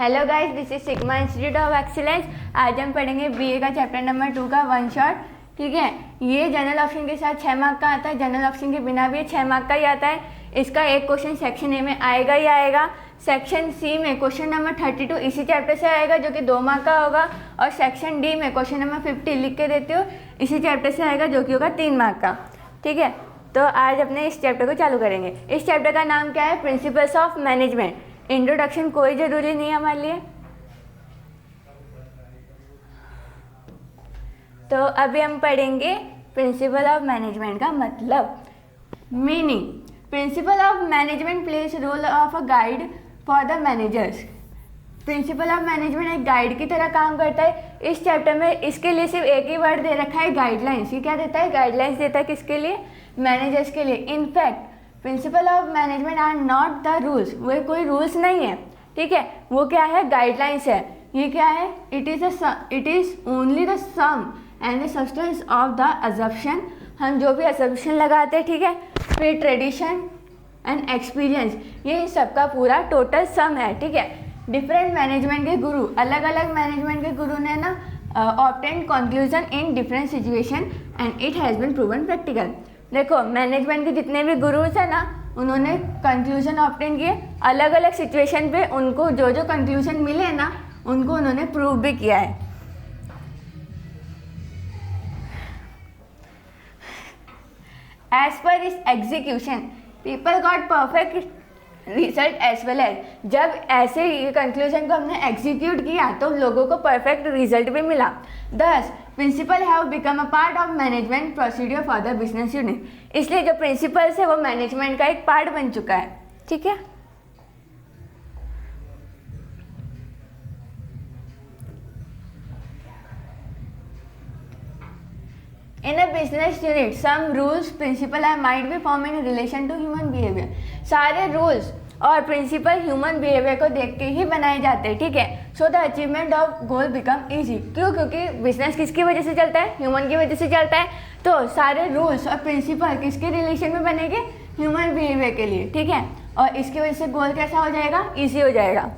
Hello guys, this is sigma institute of excellence. आज हम पढ़ेंगे बीए का चैप्टर नंबर 2 का वन शॉट। ठीक है, ये जनरल ऑप्शन के साथ 6 मार्क का आता है, जनरल ऑप्शन के बिना भी 6 मार्क का ही आता है। इसका एक क्वेश्चन सेक्शन ए में आएगा ही आएगा। सेक्शन सी में क्वेश्चन नंबर 32 इसी चैप्टर से आएगा जो कि 2 मार्क का होगा, और सेक्शन डी में क्वेश्चन नंबर 50 लिख के देती हूँ, इसी चैप्टर से आएगा जो कि होगा 3 मार्क का। ठीक है, तो आज अपने इस चैप्टर को चालू करेंगे। इस चैप्टर का नाम क्या है? Principles of management. इंट्रोडक्शन कोई ज़रूरी नहीं है हमारे लिए। तो अभी हम पढ़ेंगे प्रिंसिपल ऑफ मैनेजमेंट का मतलब, meaning. Principle of management place role of a guide for the managers. Principle of management एक गाइड की तरह काम करता है। इस चैप्टर में इसके लिए सिर्फ एक ही वर्ड दे रखा है, गाइडलाइंस। ये क्या देता है? गाइडलाइंस देता है। किसके लिए? मैनेजर्स के लिए। In fact principle of management are not the rules. वो कोई रूल्स नहीं है, ठीक है, वो क्या है? गाइडलाइंस है। ये क्या है? It is only the sum and the substance of the assumption. हम जो भी अजम्पशन लगाते हैं, ठीक है, फिर ट्रेडिशन एंड एक्सपीरियंस, ये सबका पूरा टोटल सम है। ठीक है, डिफरेंट मैनेजमेंट के गुरु, अलग अलग मैनेजमेंट के गुरु ने ना obtain conclusion in different situation and it has been proven practical. देखो, मैनेजमेंट के जितने भी गुरुज हैं ना, उन्होंने कंक्लूजन ऑब्टेन किए अलग अलग सिचुएशन पे। उनको जो जो कंक्लूजन मिले हैं ना, उनको उन्होंने प्रूव भी किया है। एज पर इस execution people got perfect result as well as. जब ऐसे ये कंक्लूजन को हमने एग्जीक्यूट किया तो लोगों को परफेक्ट रिजल्ट भी मिला। This principle have become a part of management procedure for the business unit. इसलिए जो प्रिंसिपल्स है वो मैनेजमेंट का एक पार्ट बन चुका है। ठीक है, In a business unit, some rules, principle might be formed in relation to human behavior. सारे रूल्स और प्रिंसिपल ह्यूमन बिहेवियर को देख के ही बनाए जाते हैं। ठीक है, so the achievement of goal become easy. क्यों? क्योंकि बिजनेस किसकी वजह से चलता है? ह्यूमन की वजह से चलता है। तो सारे रूल्स और प्रिंसिपल किसके रिलेशन में बनेंगे? ह्यूमन बिहेवियर के लिए। ठीक है, और इसकी वजह से गोल कैसा हो जाएगा? ईजी हो जाएगा।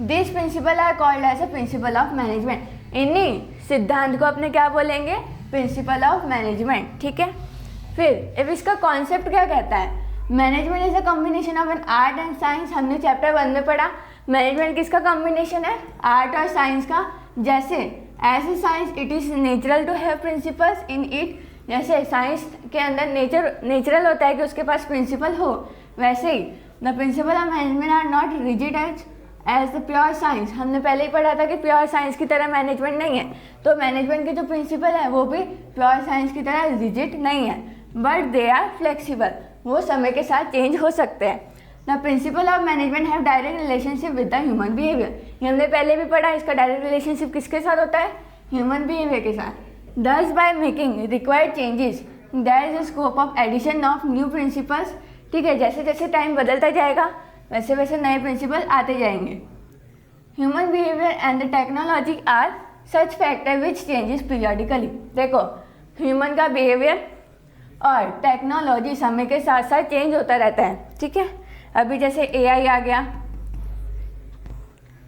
This principle are called as a principle of management. इन्हीं सिद्धांत को अपने क्या बोलेंगे? Principle of management. ठीक है, फिर अब इसका कॉन्सेप्ट क्या कहता है? Management is a combination of an art and science. हमने चैप्टर 1 में पढ़ा, मैनेजमेंट किसका कॉम्बिनेशन है? आर्ट और साइंस का। जैसे as a science it is natural to have principles in it. जैसे साइंस के अंदर नेचुरल होता है कि उसके पास प्रिंसिपल हो, वैसे ही the principle of management are not rigid as the pure science. हमने पहले ही पढ़ा था कि प्योर साइंस की तरह मैनेजमेंट नहीं है। तो मैनेजमेंट के जो प्रिंसिपल है वो भी प्योर साइंस की तरह रिजिड नहीं है, बट दे आर फ्लेक्सिबल। वो समय के साथ चेंज हो सकते हैं। The principle of management have direct relationship with the human behaviour. ये हमने पहले भी पढ़ा, इसका डायरेक्ट रिलेशनशिप किसके साथ होता है? ह्यूमन बिहेवियर के साथ। Thus by making required changes there is a scope of addition of new principles. ठीक है, जैसे जैसे टाइम बदलता जाएगा वैसे वैसे नए प्रिंसिपल आते जाएंगे। Human behaviour and the technology are such factor which changes periodically. देखो, ह्यूमन का बिहेवियर और टेक्नोलॉजी समय के साथ साथ चेंज होता रहता है। ठीक है, अभी जैसे एआई आ गया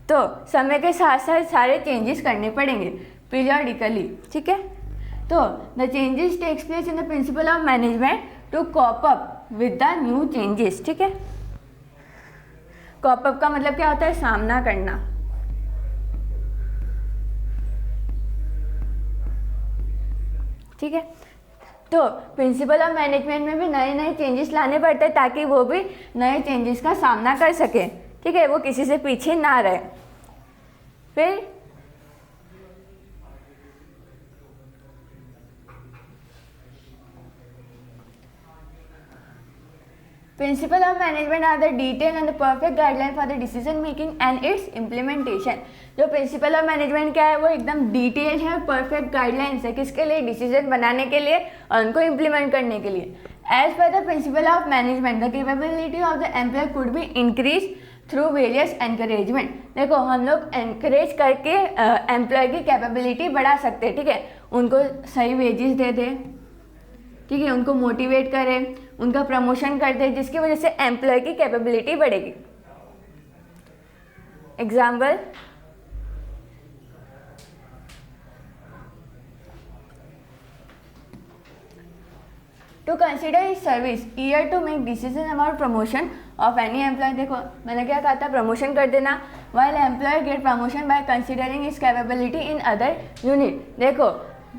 तो समय के साथ साथ सारे चेंजेस करने पड़ेंगे पीरियडिकली। ठीक है, तो the changes takes place in the principle of management to cope up with the new changes. ठीक है, कॉप अप का मतलब क्या होता है? सामना करना। ठीक है, तो प्रिंसिपल ऑफ मैनेजमेंट में भी नए नए चेंजेस लाने पड़ते हैं ताकि वो भी नए चेंजेस का सामना कर सके। ठीक है, वो किसी से पीछे ना रहे। फिर principle of management are the detail and the perfect guideline for the decision making and its implementation. जो प्रिंसिपल ऑफ मैनेजमेंट क्या है? वो एकदम डिटेल है, परफेक्ट गाइडलाइंस है। किसके लिए? डिसीजन बनाने के लिए और उनको इम्प्लीमेंट करने के लिए। As per the principle of management the capability of the employee could be increase through various encouragement. देखो, हम लोग एनकरेज करके एम्प्लॉय की कैपेबिलिटी बढ़ा सकते हैं। ठीक है, उनको सही वेजेस दे दें, ठीक है, उनको मोटिवेट करें, उनका प्रमोशन कर दें, जिसकी वजह से एम्प्लॉय की कैपेबिलिटी बढ़ेगी। Example, to consider his service year to make decision about promotion of any employee. देखो मैंने क्या कहा था, प्रमोशन कर देना। While employee get promotion by considering his capability in other unit. देखो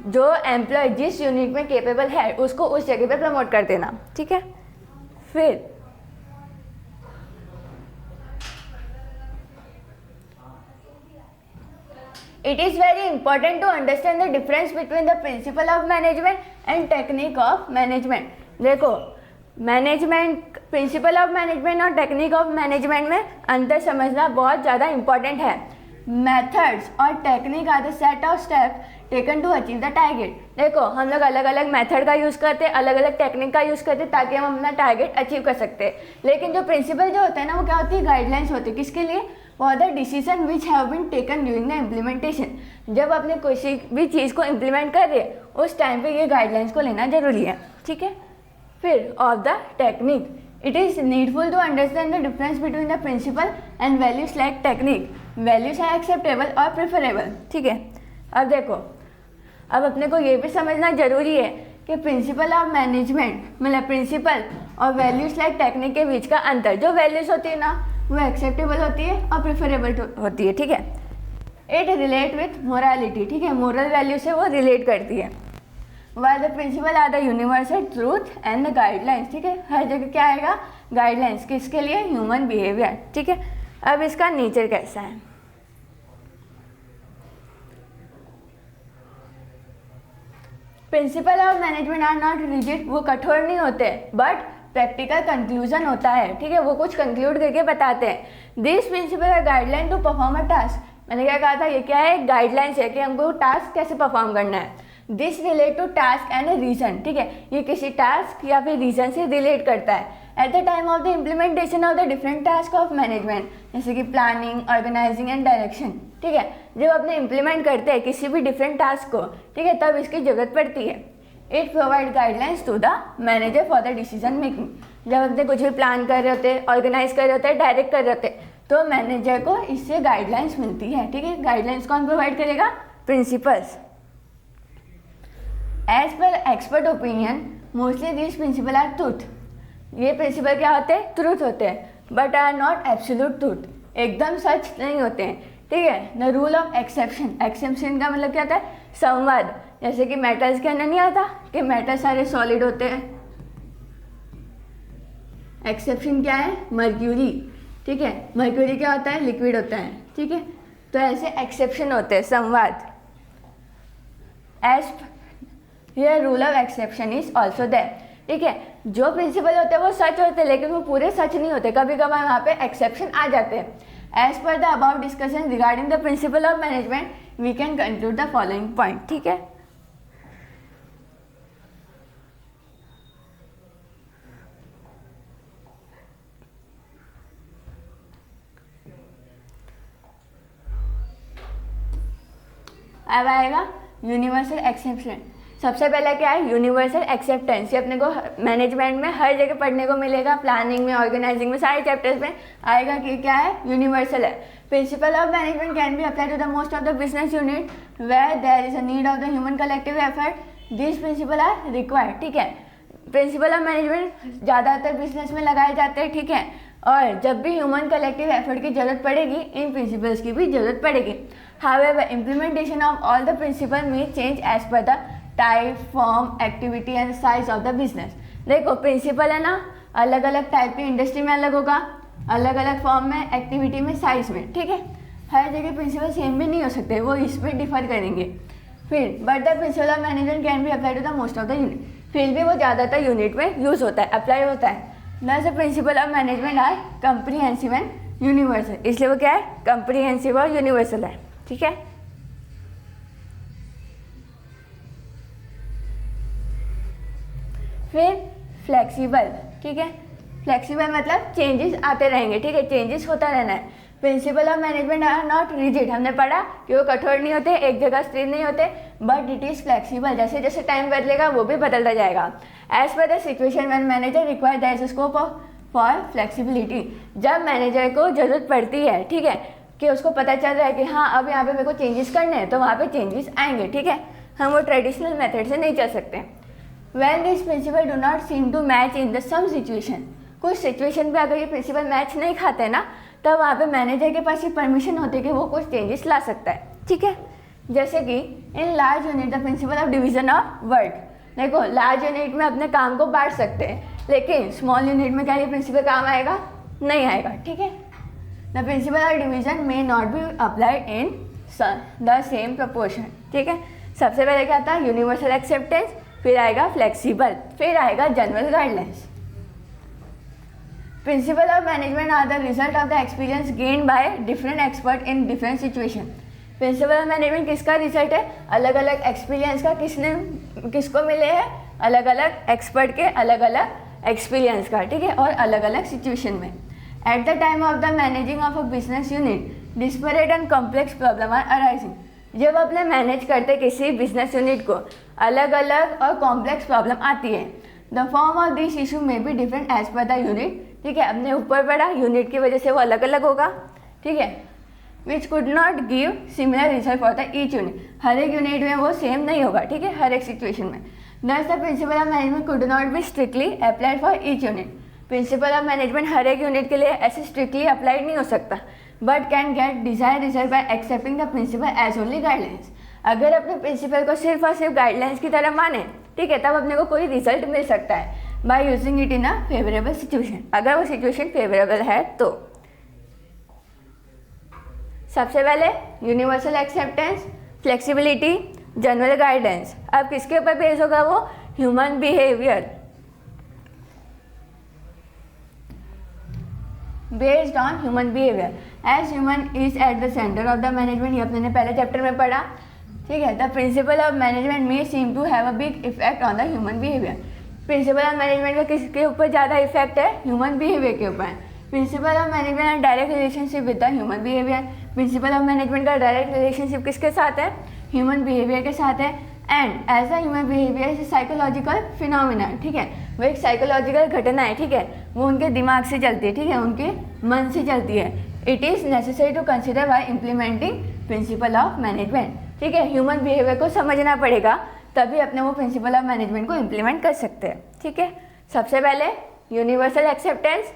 जो एम्प्लॉय जिस यूनिट में केपेबल है उसको उस जगह पे प्रमोट कर देना, ठीक है। फिर it is very important to understand the difference between the principle of management and technique of management। देखो मैनेजमेंट, प्रिंसिपल ऑफ मैनेजमेंट और टेक्निक ऑफ मैनेजमेंट में अंतर समझना बहुत ज़्यादा इंपॉर्टेंट है। मेथड्स और technique are the set of steps taken to achieve the target. देखो हम लोग अलग अलग मेथड का यूज़ करते हैं, अलग अलग टेक्निक का यूज़ करते हैं ताकि हम अपना टारगेट अचीव कर सकते हैं। लेकिन जो प्रिंसिपल जो होते हैं ना, वो क्या होती है, गाइडलाइंस होती है। किसके लिए? For the decision which have been taken during the implementation. जब अपने किसी भी चीज़ को इम्प्लीमेंट कर रहे हैं उस टाइम पे ये गाइडलाइंस को लेना जरूरी है, ठीक है। फिर of the technique, it is needful to understand the difference between the principle and values like technique. Values है एक्सेप्टेबल और प्रेफरेबल, ठीक है। अब देखो, अब अपने को ये भी समझना जरूरी है कि प्रिंसिपल ऑफ मैनेजमेंट मतलब प्रिंसिपल और वैल्यूज लाइक टेक्निक के बीच का अंतर। जो वैल्यूज होती है ना वो एक्सेप्टेबल होती है और प्रेफरेबल होती है, ठीक है। इट रिलेट विथ मोरालिटी, ठीक है, मोरल वैल्यू से वो रिलेट करती है। While the principle are the universal truth and the guidelines, ठीक है। हर जगह क्या आएगा? गाइडलाइंस। किसके लिए? ह्यूमन बिहेवियर, ठीक है। अब इसका नेचर कैसा है? Principle of management are not rigid, वो कठोर नहीं होते, बट प्रैक्टिकल कंक्लूजन होता है, ठीक है। वो कुछ कंक्लूड करके बताते हैं। This principle are guideline to perform a task. मैंने क्या कहा था, ये क्या है? गाइडलाइंस है कि हमको टास्क कैसे परफॉर्म करना है। This relate to task and reason, ठीक है। ये किसी टास्क या फिर रीजन से रिलेट करता है। At the time of the implementation of the different task of management, जैसे कि प्लानिंग, ऑर्गेनाइजिंग एंड डायरेक्शन, ठीक है। जब अपने इम्प्लीमेंट करते हैं किसी भी डिफरेंट टास्क को, ठीक है, तब इसकी जरूरत पड़ती है। It provide guidelines to the manager for the decision making. जब अपने कुछ भी प्लान कर रहे होते हैं, ऑर्गेनाइज कर रहे होते हैं, डायरेक्ट कर रहे होते हैं, तो मैनेजर को इससे गाइडलाइंस मिलती है, ठीक है। गाइडलाइंस कौन प्रोवाइड करेगा? Principles. As per expert opinion mostly this principle are truth. ये प्रिंसिपल क्या होते हैं? ट्रूथ होते हैं, but are not absolute truth, एकदम सच नहीं होते हैं, ठीक है। The rule of exception, exception का मतलब क्या होता है? संवाद। जैसे कि मेटल्स के अंदर नहीं आता कि मेटल सारे सॉलिड होते हैं, एक्सेप्शन क्या है? मर्क्यूरी, ठीक है। मर्क्यूरी क्या होता है? लिक्विड होता है, ठीक है। तो ऐसे एक्सेप्शन होते हैं, संवाद। As here rule of exception is also there, ठीक है। जो प्रिंसिपल होते हैं वो सच होते हैं, लेकिन वो पूरे सच नहीं होते, कभी कभार वहाँ पे एक्सेप्शन आ जाते हैं। As per the about discussion regarding the principle of management we can conclude the following point, ठीक है। अब आएगा यूनिवर्सल एक्सेप्शन। सबसे पहले क्या है? Universal acceptance. ये अपने को मैनेजमेंट में हर जगह पढ़ने को मिलेगा, प्लानिंग में, ऑर्गेनाइजिंग में, सारे चैप्टर्स में आएगा कि क्या है? यूनिवर्सल है। Principle of management can be apply to the most of the business unit where there is a need of the human collective effort. This principle are required, ठीक है। प्रिंसिपल ऑफ मैनेजमेंट ज़्यादातर business में लगाए जाते हैं, ठीक है। और जब भी ह्यूमन कलेक्टिव एफर्ट की जरूरत पड़ेगी, इन प्रिंसिपल्स की भी जरूरत पड़ेगी। However implementation of all the principle में change as per the type, form, activity and size of the business. देखो प्रिंसिपल है ना, अलग अलग टाइप की इंडस्ट्री में अलग होगा, अलग अलग फॉर्म में, एक्टिविटी में, साइज में, ठीक है। हर जगह प्रिंसिपल सेम भी नहीं हो सकते, वो इसमें डिफर करेंगे। फिर but the principle of management can be apply to the most of the unit. फिर भी वो ज़्यादातर यूनिट में यूज होता है, अप्लाई होता है। The principle of management are comprehensive and universal, इसलिए वो क्या है? कंप्रीहेंसिव और यूनिवर्सल है, ठीक है। फिर फ्लेक्सिबल, ठीक है। फ्लेक्सिबल मतलब चेंजेस आते रहेंगे, ठीक है, चेंजेस होता रहना है। Principle of management are not rigid, हमने पढ़ा कि वो कठोर नहीं होते, एक जगह स्थिर नहीं होते, बट इट इज़ फ्लेक्सिबल। जैसे जैसे टाइम बदलेगा वो भी बदलता जाएगा। As per the situation when manager require the scope for flexibility. जब मैनेजर को जरूरत पड़ती है, ठीक है, कि उसको पता चल रहा है कि हाँ अब यहाँ पे मेरे को चेंजेस करने हैं, तो वहाँ पे चेंजेस आएंगे, ठीक है। हम वो ट्रेडिशनल मेथड से नहीं चल सकते। When this principle do not seem to match in the some situation, कुछ सिचुएशन पे अगर ये प्रिंसिपल मैच नहीं खाते ना, तब वहाँ पे मैनेजर के पास ये परमिशन होती है कि वो कुछ चेंजेस ला सकता है, ठीक है। जैसे कि in large unit the principle of division of work, देखो लार्ज यूनिट में अपने काम को बांट सकते हैं, लेकिन स्मॉल यूनिट में क्या ये प्रिंसिपल काम आएगा? नहीं आएगा, ठीक है। The principle of division may not be applied in the same proportion, ठीक है। सबसे पहले क्या था? यूनिवर्सल एक्सेप्टेंस, फिर आएगा फ्लेक्सिबल, फिर आएगा general guidelines. Principle of management are the result of the experience gain by different expert in different situation. Principle of management किसका रिजल्ट है? अलग अलग एक्सपीरियंस का। किसको मिले हैं? अलग अलग एक्सपर्ट के अलग अलग एक्सपीरियंस का, ठीक है, और अलग अलग सिचुएशन में। At the time of the managing of a business unit disparate and complex problem are arising. जब अपने मैनेज करते किसी बिजनेस यूनिट को अलग अलग और कॉम्प्लेक्स प्रॉब्लम आती है, the form of this issue में be different as per the unit, ठीक है। अपने ऊपर पड़ा यूनिट की वजह से वो अलग अलग होगा, ठीक है। Which could not give similar result for the each unit, हर एक यूनिट में वो सेम नहीं होगा, ठीक है, हर एक सिचुएशन में। Thus the principle of management could not be strictly applied for each unit. Principle of management हर एक यूनिट के लिए ऐसे स्ट्रिक्टली अप्लाइड नहीं हो सकता, but can get desire result by accepting the principle as only guidelines. अगर अपने प्रिंसिपल को सिर्फ और सिर्फ गाइडलाइंस की तरह माने, ठीक है, तब अपने को कोई रिजल्ट मिल सकता है by using it in a favourable situation, अगर वो सिचुएशन फेवरेबल है तो। सबसे पहले universal acceptance, flexibility, general guidance. अब किसके ऊपर बेस होगा वो? Human behaviour, based on human behaviour. As human is at the centre of the management, ये अपने पहले चैप्टर में पढ़ा, ठीक है। The principle of management may seem to have a big effect on the human behaviour. Principle of management का किसके ऊपर ज़्यादा इफेक्ट है? ह्यूमन बिहेवियर के ऊपर। Principle of management and direct relationship with the human behaviour. Principle of management का direct relationship किसके साथ है? ह्यूमन बिहेवियर के साथ है। And as a human behaviour is psychological phenomena, ठीक है, वो एक साइकोलॉजिकल घटना है, ठीक है, वो उनके दिमाग से चलती है, ठीक है, उनके मन से चलती है। It is necessary to consider by implementing principle of management, ठीक है। ह्यूमन बिहेवियर को समझना पड़ेगा, तभी अपने वो प्रिंसिपल ऑफ मैनेजमेंट को इम्प्लीमेंट कर सकते हैं, ठीक है। सबसे पहले universal acceptance,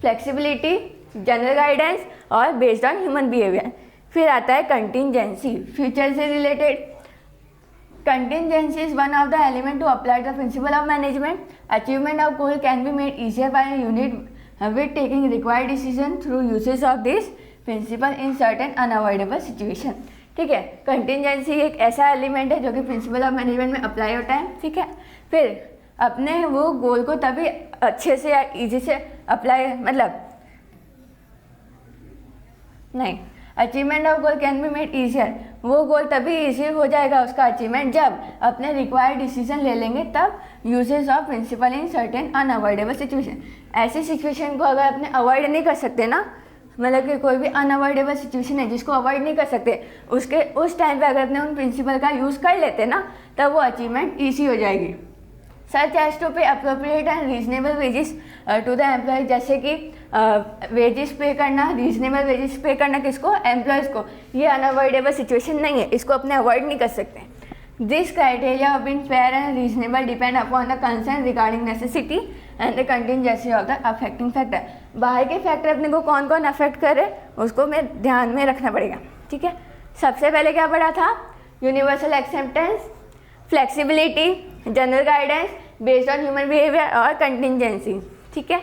flexibility, general guidance और बेस्ड ऑन ह्यूमन बिहेवियर। फिर आता है कंटिंजेंसी, फ्यूचर से related. Contingency is one of the element to apply the principle of management. Achievement of goal can be made easier by unit with taking required decision through usage of this principle in certain unavoidable situation, ठीक है। Contingency एक ऐसा element है जो कि principal of management में apply होता है, ठीक है। फिर अपने वो गोल को तभी अच्छे से या ईजी से अप्लाई, मतलब नहीं, achievement of goal can be made easier, वो गोल तभी ईजी हो जाएगा उसका अचीवमेंट जब अपने रिक्वायर्ड डिसीजन ले लेंगे, तब uses of principle in certain unavoidable situation. ऐसी सिचुएशन को अगर अपने अवॉइड नहीं कर सकते ना, मतलब कि कोई भी अनअवॉइडेबल सिचुएशन है जिसको अवॉइड नहीं कर सकते, उसके उस टाइम पे अगर अपने उन प्रिंसिपल का यूज़ कर लेते ना, तब वो अचीवमेंट ईजी हो जाएगी। Such as to pay appropriate and reasonable wages to the employee, जैसे कि वेजेस पे करना, रीजनेबल वेजेस पे करना किसको? एम्प्लॉयज़ को। ये अनअवॉइडेबल सिचुएशन नहीं है, इसको अपने अवॉइड नहीं कर सकते। This criteria of being fair and reasonable depend upon the concern regarding necessity and the contingency of the affecting factor. बाहर के फैक्टर अपने को कौन कौन अफेक्ट करे उसको में ध्यान में रखना पड़ेगा, ठीक है। सबसे पहले क्या पढ़ा था? Universal acceptance, flexibility, general guidance, based on human behaviour और कंटिंजेंसी, ठीक है।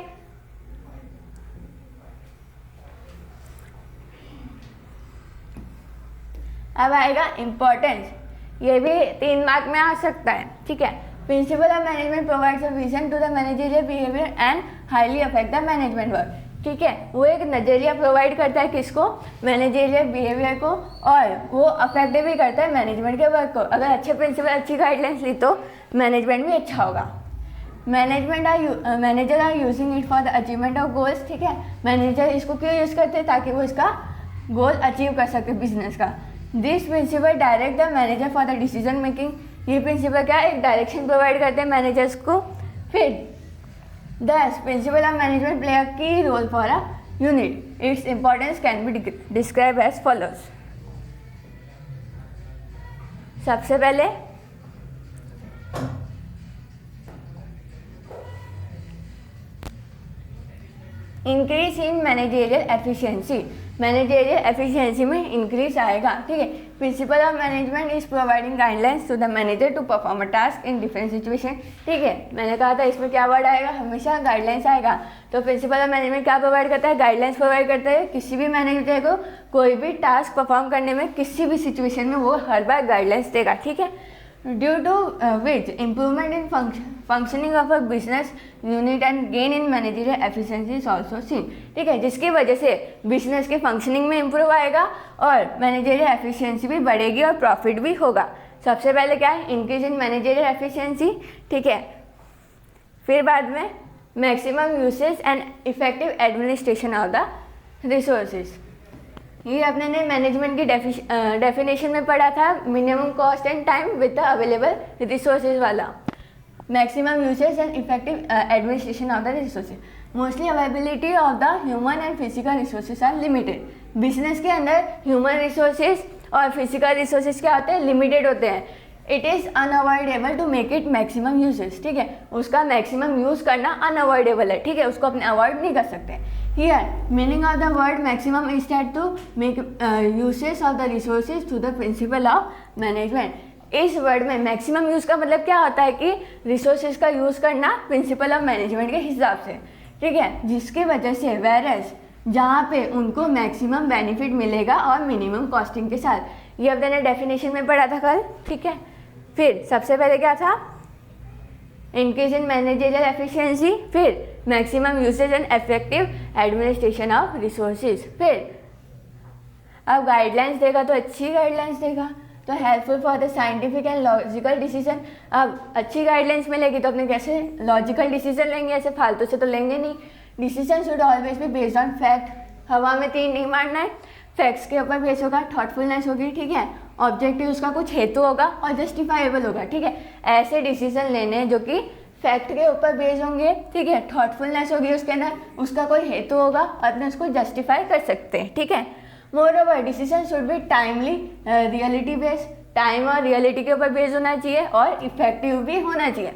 अब आएगा इम्पोर्टेंस, ये भी 3 मार्क में आ सकता है, ठीक है। Principle of management provides a vision to the managerial behaviour and highly affect the management work, ठीक है। वो एक नज़रिया प्रोवाइड करता है किसको? मैनेजरियल बिहेवियर को, और वो अफेक्ट भी करता है मैनेजमेंट के वर्क को। अगर अच्छे प्रिंसिपल, अच्छी गाइडलाइंस ली तो मैनेजमेंट भी अच्छा होगा। Manager are using it for the achievement of goals, ठीक है। मैनेजर इसको क्यों यूज़ करते हैं? ताकि वो इसका गोल अचीव कर सके बिजनेस का। This principle direct the manager for the decision making, ये प्रिंसिपल क्या है? एक डायरेक्शन प्रोवाइड करते हैं मैनेजर्स को। फिर thus principle of management play a key role for a unit. Its importance can be described as follows. सबसे पहले increase in managerial efficiency, managerial efficiency में इंक्रीज आएगा, ठीक है। Principle of management is providing guidelines to the manager to perform a task in different situation, ठीक है। मैंने कहा था इसमें क्या वर्ड आएगा, हमेशा गाइडलाइंस आएगा। तो प्रिंसिपल ऑफ मैनेजमेंट क्या प्रोवाइड करता है, गाइडलाइंस प्रोवाइड करता है। किसी भी मैनेजर को कोई भी टास्क परफॉर्म करने में किसी भी सिचुएशन में वो हर बार गाइडलाइंस देगा, ठीक है। Due to which improvement in functioning of a business unit and gain in managerial efficiency is also seen, ठीक है। जिसकी वजह से बिजनेस के फंक्शनिंग में इम्प्रूव आएगा और मैनेजरियल एफिशिएंसी भी बढ़ेगी और प्रॉफिट भी होगा। सबसे पहले क्या है, इंक्रीज इन मैनेजरियल एफिशिएंसी, ठीक है। फिर बाद में maximum usage and effective administration of the resources. ये अपने ने मैनेजमेंट की डेफिनेशन में पढ़ा था, minimum cost and time with the available resources वाला। Maximum usage and effective administration of the resources. Mostly availability of the human and physical resources are limited. Business के अंदर ह्यूमन रिसोर्सेज और physical resources क्या होते हैं, limited होते हैं। It is unavoidable to make it maximum uses, ठीक है। उसका मैक्सिमम यूज़ करना अनअवॉइडेबल है, ठीक है, उसको अपने अवॉइड नहीं कर सकते। Here meaning of the word maximum is that to make uses of the resources through the principle of management. इस वर्ड में मैक्सिमम यूज़ का मतलब क्या होता है कि रिसोर्सेज का यूज़ करना प्रिंसिपल ऑफ मैनेजमेंट के हिसाब से, ठीक है। जिसकी वजह से वेरएस जहाँ पे उनको मैक्सिमम बेनिफिट मिलेगा और मिनिमम कॉस्टिंग के साथ। ये अब मैंने डेफिनेशन में पढ़ा था कल, ठीक है। फिर सबसे पहले क्या था, इंक्रीज इन मैनेजरियल एफिशिएंसी, फिर maximum usage and effective administration of resources. फिर अब गाइडलाइंस देगा तो अच्छी गाइडलाइंस देगा, तो helpful for the scientific and logical decision. अब अच्छी गाइडलाइंस मिलेगी तो अपने कैसे लॉजिकल डिसीजन लेंगे, ऐसे फालतू से तो लेंगे नहीं। Decision should always be based on fact, हवा में तीर नहीं मारना है, फैक्ट्स के ऊपर बेस होगा, थॉटफुलनेस होगी, ठीक है। ऑब्जेक्टिव उसका कुछ हेतु होगा और जस्टिफाइबल होगा, ठीक है। ऐसे डिसीजन लेने जो कि फैक्ट के ऊपर बेस्ड होंगे, ठीक है। थॉटफुलनेस होगी उसके अंदर, उसका कोई हेतु होगा और अपने उसको जस्टिफाई कर सकते हैं, ठीक है। Moreover decision should be timely, reality based, time और रियलिटी के ऊपर बेस्ड होना चाहिए और इफेक्टिव भी होना चाहिए।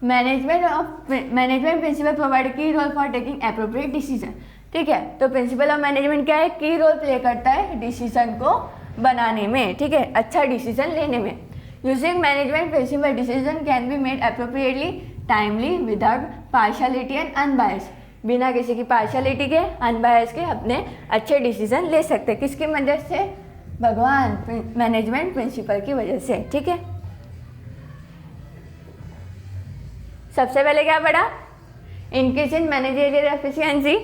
Management principle provide key role for taking appropriate decision, ठीक है। तो प्रिंसिपल ऑफ मैनेजमेंट क्या है, की रोल प्ले करता है डिसीजन को बनाने में, ठीक है, अच्छा डिसीजन लेने में। Using management principle decision can be made appropriately, timely, without partiality and unbias. बिना किसी की पार्शियलिटी के, अनबायस के अपने अच्छे डिसीजन ले सकते हैं। किसकी वजह से, भगवान मैनेजमेंट प्रिंसिपल की वजह से, ठीक है। सबसे पहले क्या पढ़ा, इंक्रीज इन मैनेजरियल एफिशिएंसी,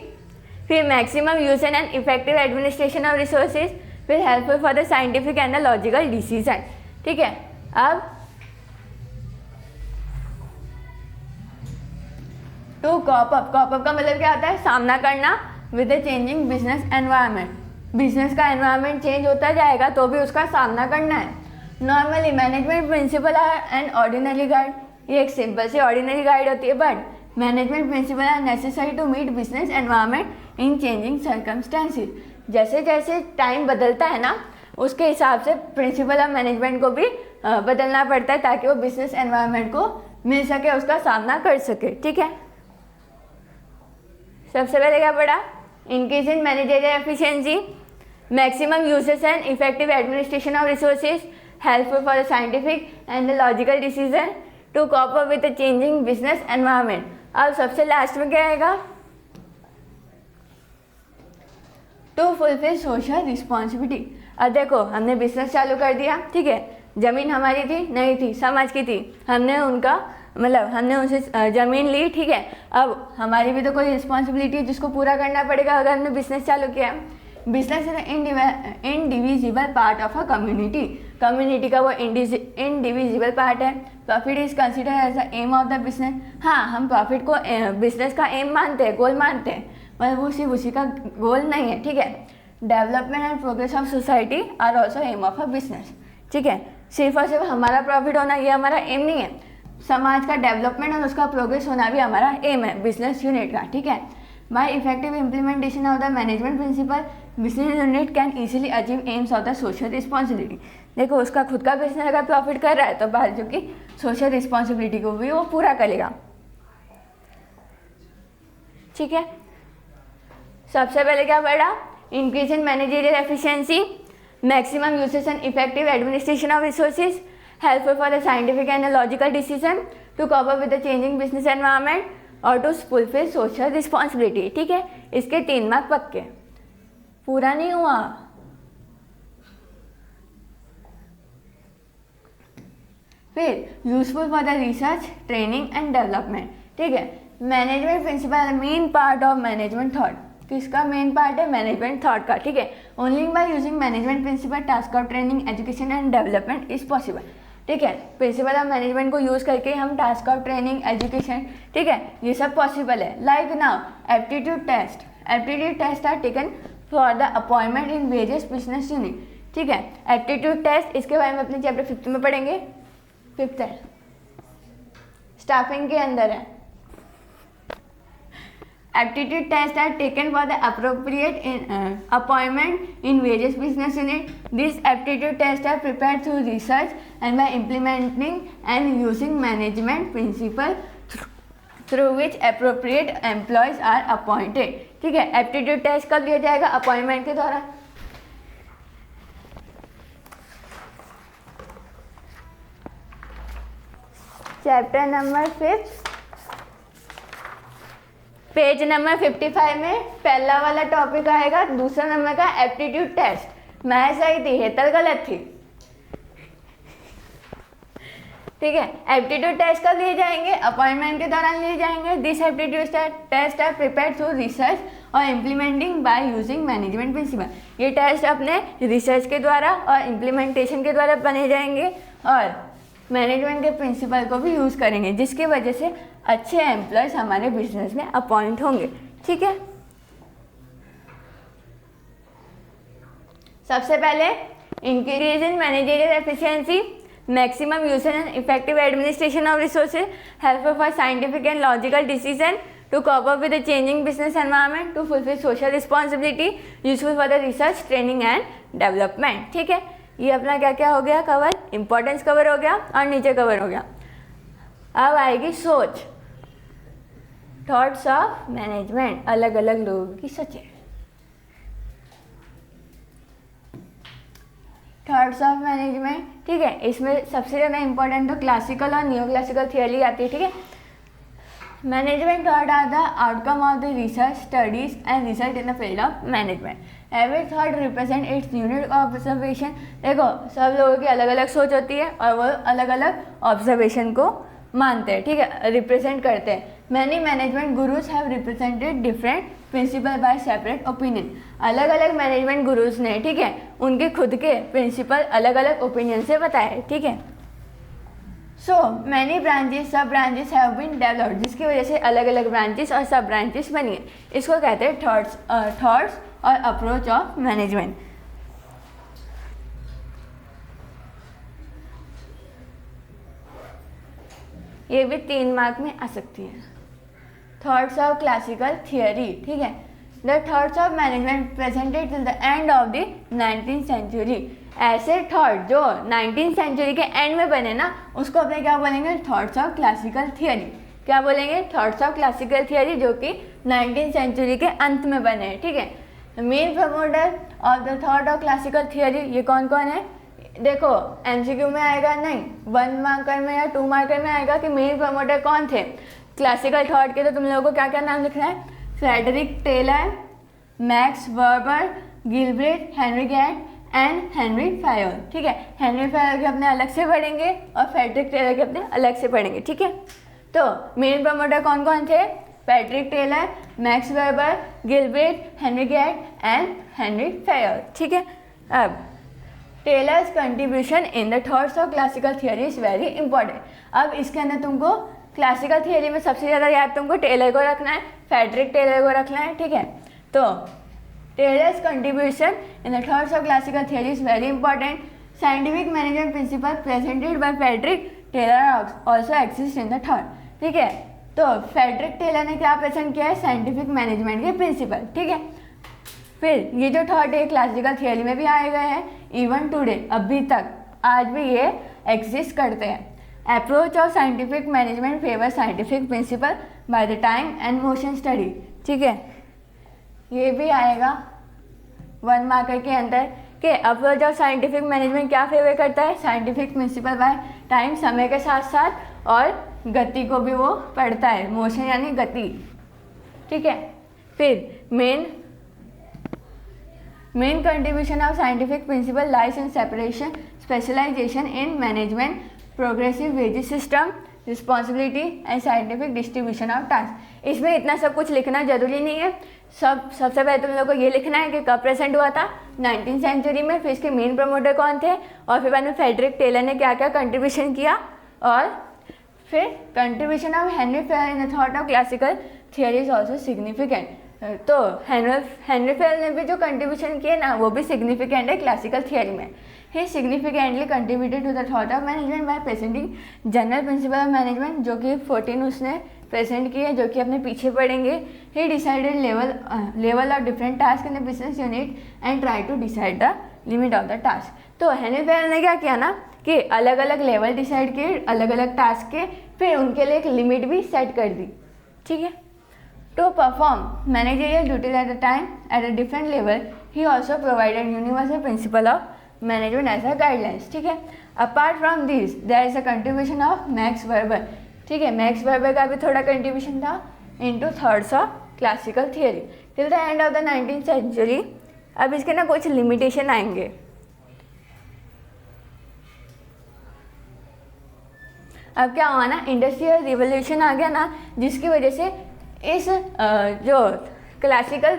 फिर maximum use and effective administration of resources, फिर helpful for the scientific and the logical decision, ठीक है। अब टू कॉप अप का मतलब क्या होता है, सामना करना with the changing business environment. Business का एनवायरनमेंट चेंज होता जाएगा तो भी उसका सामना करना है। Normally management principle are an ordinary guide, ये एक सिंपल सी ऑर्डिनरी गाइड होती है, but management principle are necessary to meet business environment in changing circumstances. जैसे जैसे टाइम बदलता है ना, उसके हिसाब से प्रिंसिपल ऑफ मैनेजमेंट को भी बदलना पड़ता है ताकि वो बिजनेस एनवायरनमेंट को मिल सके, उसका सामना कर सके, ठीक है। सबसे पहले क्या पढ़ा, increase in managerial efficiency, maximum usage and effective administration of resources, helpful for the scientific and the logical decision, to cope up with the changing business environment. अब सबसे लास्ट में क्या आएगा, टू फुलफिल सोशल रिस्पॉन्सिबिलिटी। अब देखो हमने business चालू कर दिया, ठीक है, ज़मीन हमारी थी नहीं थी, समाज की थी, हमने उनका मतलब हमने उनसे ज़मीन ली, ठीक है। अब हमारी भी तो कोई रिस्पॉन्सिबिलिटी है जिसको पूरा करना पड़ेगा अगर हमने बिजनेस चालू किया। Business is indivisible part of a community, community का वो इंडिविजिबल पार्ट है। Profit is consider as the aim of the business. हाँ, हम प्रॉफिट को बिजनेस का एम मानते हैं, गोल मानते हैं, पर वो सिर्फ उसी का गोल नहीं है, ठीक है। Development and progress of society are also aim of a business, ठीक है। सिर्फ और सिर्फ हमारा प्रॉफिट होना ये हमारा एम नहीं है, समाज का डेवलपमेंट और उसका प्रोग्रेस होना भी हमारा एम है बिजनेस यूनिट का, ठीक है। By effective implementation of the management principle business unit can easily achieve aims of the social responsibility. देखो उसका खुद का बिजनेस अगर प्रॉफिट कर रहा है तो बाहर जो कि सोशल रिस्पॉन्सिबिलिटी को भी वो पूरा करेगा। ठीक है, सबसे पहले क्या पढ़ा, increase in managerial efficiency, maximum usage and effective administration of resources, helpful for the scientific and logical decision, to cope up with the changing business environment और टू फुलफिल सोशल रिस्पॉन्सिबिलिटी। ठीक है, इसके 3 मार्क पक्के, पूरा नहीं हुआ। फिर useful for the research, training and development. ठीक है, management principle main part of management thought, किसका मेन पार्ट है, मैनेजमेंट थॉट का। ठीक है, only by using management principle task of training, education and development is possible. ठीक है, principle of management को यूज करके हम टास्क ऑफ ट्रेनिंग, एजुकेशन, ठीक है, ये सब पॉसिबल है। Like now aptitude test, aptitude test are taken for the appointment in various business unit. ठीक है, एप्टीट्यूड टेस्ट, इसके बारे में अपने चैप्टर 5 में पढ़ेंगे, 5th है, स्टाफिंग के अंदर है। Aptitude tests are taken for the appropriate appointment in various business units. These aptitude tests are prepared through research and by implementing and using management principles through which appropriate employees are appointed. ठीक है, aptitude test कब दिया जाएगा, appointment के दौरान। Chapter number 5 page number 55 में पहला वाला टॉपिक आएगा, दूसरा नंबर का एप्टीट्यूड टेस्ट। मैं सही थी, हेतल गलत थी। ठीक है, एप्टीट्यूड टेस्ट कब लिए जाएंगे, अपॉइंटमेंट के दौरान लिए जाएंगे। This aptitude test are prepared through research और implementing by using management principle. ये टेस्ट अपने रिसर्च के द्वारा और इम्प्लीमेंटेशन के द्वारा बने जाएंगे और मैनेजमेंट के प्रिंसिपल को भी यूज़ करेंगे, जिसकी वजह से अच्छे एम्प्लॉयज़ हमारे बिजनेस में अपॉइंट होंगे। ठीक है, सबसे पहले increase in managerial efficiency, maximum usage and effective administration of resources, helpful for scientific and logical decision, to cope up with the changing business environment, to fulfil social responsibility, useful for the research, training and development. ठीक है, ये अपना क्या क्या हो गया cover, importance cover हो गया और नीचे कवर हो गया। अब आएगी सोच, थॉट्स ऑफ मैनेजमेंट, अलग अलग लोगों की सोचें। थॉट्स ऑफ मैनेजमेंट, ठीक है, इसमें सबसे ज़्यादा इंपॉर्टेंट तो क्लासिकल और न्यू क्लासिकल थियरी आती है। ठीक है, management thought are the outcome of the research, studies and research in the field of management. Every thought represent its unit of observation. देखो सब लोगों की अलग अलग सोच होती है और वो अलग अलग ऑब्जर्वेशन को मानते हैं। ठीक है, रिप्रेजेंट करते हैं। Many management gurus have represented different principle by separate opinion. अलग अलग मैनेजमेंट गुरुज ने, ठीक है, उनके खुद के प्रिंसिपल अलग अलग ओपिनियन से बताए। ठीक है, सो मैनी ब्रांचेस, सब ब्रांचेस हैव बीन डेवलप्ड, जिसकी वजह से अलग अलग ब्रांचेस और सब ब्रांचेस बनी है। इसको कहते हैं थॉट्स और अप्रोच ऑफ मैनेजमेंट। ये भी 3 मार्क में आ सकती है। थॉट्स ऑफ क्लासिकल थियरी, ठीक है, the thoughts of management presented till the end of the 19th century. ऐसे थॉट जो 19th सेंचुरी के एंड में बने ना, उसको अपने क्या बोलेंगे, थॉट्स ऑफ क्लासिकल थियरी। क्या बोलेंगे, थॉट्स ऑफ क्लासिकल थियरी, जो कि 19th सेंचुरी के अंत में बने हैं। ठीक है, main promoter of the thought of classical theory ये कौन कौन है। देखो एमसीक्यू में आएगा, नहीं 1 मार्कर में या 2 मार्कर में आएगा कि मेन प्रमोटर कौन थे क्लासिकल थॉट के। तो तुम लोगों को क्या क्या नाम लिखना है, Frederick Taylor, Max Weber, Gilbert, Henry Gantt and Henry Fayol. ठीक है, हेनरी फायोल के अपने अलग से पढ़ेंगे और फ्रेडरिक टेलर के अपने अलग से पढ़ेंगे। ठीक है, तो मेन प्रमोटर कौन कौन थे, Frederick Taylor, Max Weber, Gilbert, Henry Gantt and Henry Fayol. ठीक है, अब Taylor's contribution in the thoughts of classical theory is very important. अब इसके अंदर तुमको क्लासिकल थियरी में सबसे ज़्यादा याद तुमको टेलर को रखना है, फ्रेडरिक टेलर को रखना है। ठीक है, तो Taylor's contribution in the thoughts of classical theory is very important. Scientific management principle presented by Frederick Taylor also exist in the thought. ठीक है, तो फेडरिक टेलर ने क्या प्रेजेंट किया है, साइंटिफिक मैनेजमेंट के प्रिंसिपल, ठीक है। फिर ये जो थॉट है क्लासिकल थियोरी में भी आए गए हैं, इवन टुडे, अभी तक आज भी ये एग्जिस्ट करते हैं। Approach of scientific management favour scientific principle by the time and motion study, ठीक है। ये भी आएगा 1 मार्कर के अंदर कि अप्रोच ऑफ साइंटिफिक मैनेजमेंट क्या फेवर करता है, साइंटिफिक प्रिंसिपल बाय टाइम, समय के साथ साथ, और गति को भी वो पढ़ता है, मोशन यानी गति, ठीक है। फिर main contribution of scientific principle lies in separation specialisation in management, progressive wages system, responsibility and scientific distribution of task. इसमें इतना सब कुछ लिखना जरूरी नहीं है। सबसे पहले तुम लोगों को ये लिखना है कि कब प्रेजेंट हुआ था, 19th सेंचुरी में, फिर इसके मेन प्रमोटर कौन थे, और फिर बाद में फेडरिक टेलर ने क्या क्या कंट्रीब्यूशन किया, और फिर contribution of Henry fair in the thought of classical theory is also significant. तो हेनरी फेयर ने भी जो कंट्रीब्यूशन किए ना वो भी सिग्निफिकेंट है क्लासिकल थियरी में। He significantly contributed to the thought of management by presenting general principle of management, जो कि 14 उसने प्रेजेंट किए, जो कि अपने पीछे पढ़ेंगे। He decided level of different task in the business unit and try to decide the limit of the task. तो हेनरी फेयर ने क्या किया ना कि अलग अलग लेवल डिसाइड किए अलग अलग टास्क के, फिर उनके लिए एक लिमिट भी सेट कर दी, ठीक है। To perform managerial duties at the time at a different level, he also provided universal principle of management as a guidelines, ठीक है। Apart from this there is a contribution of Max Weber, ठीक है। Max Weber का भी थोड़ा contribution था into thoughts of classical theory till the end of the 19th century. अब इसके ना कुछ लिमिटेशन आएंगे। अब क्या हुआ ना, इंडस्ट्रियल रिवोल्यूशन आ गया ना, जिसकी वजह से इस जो क्लासिकल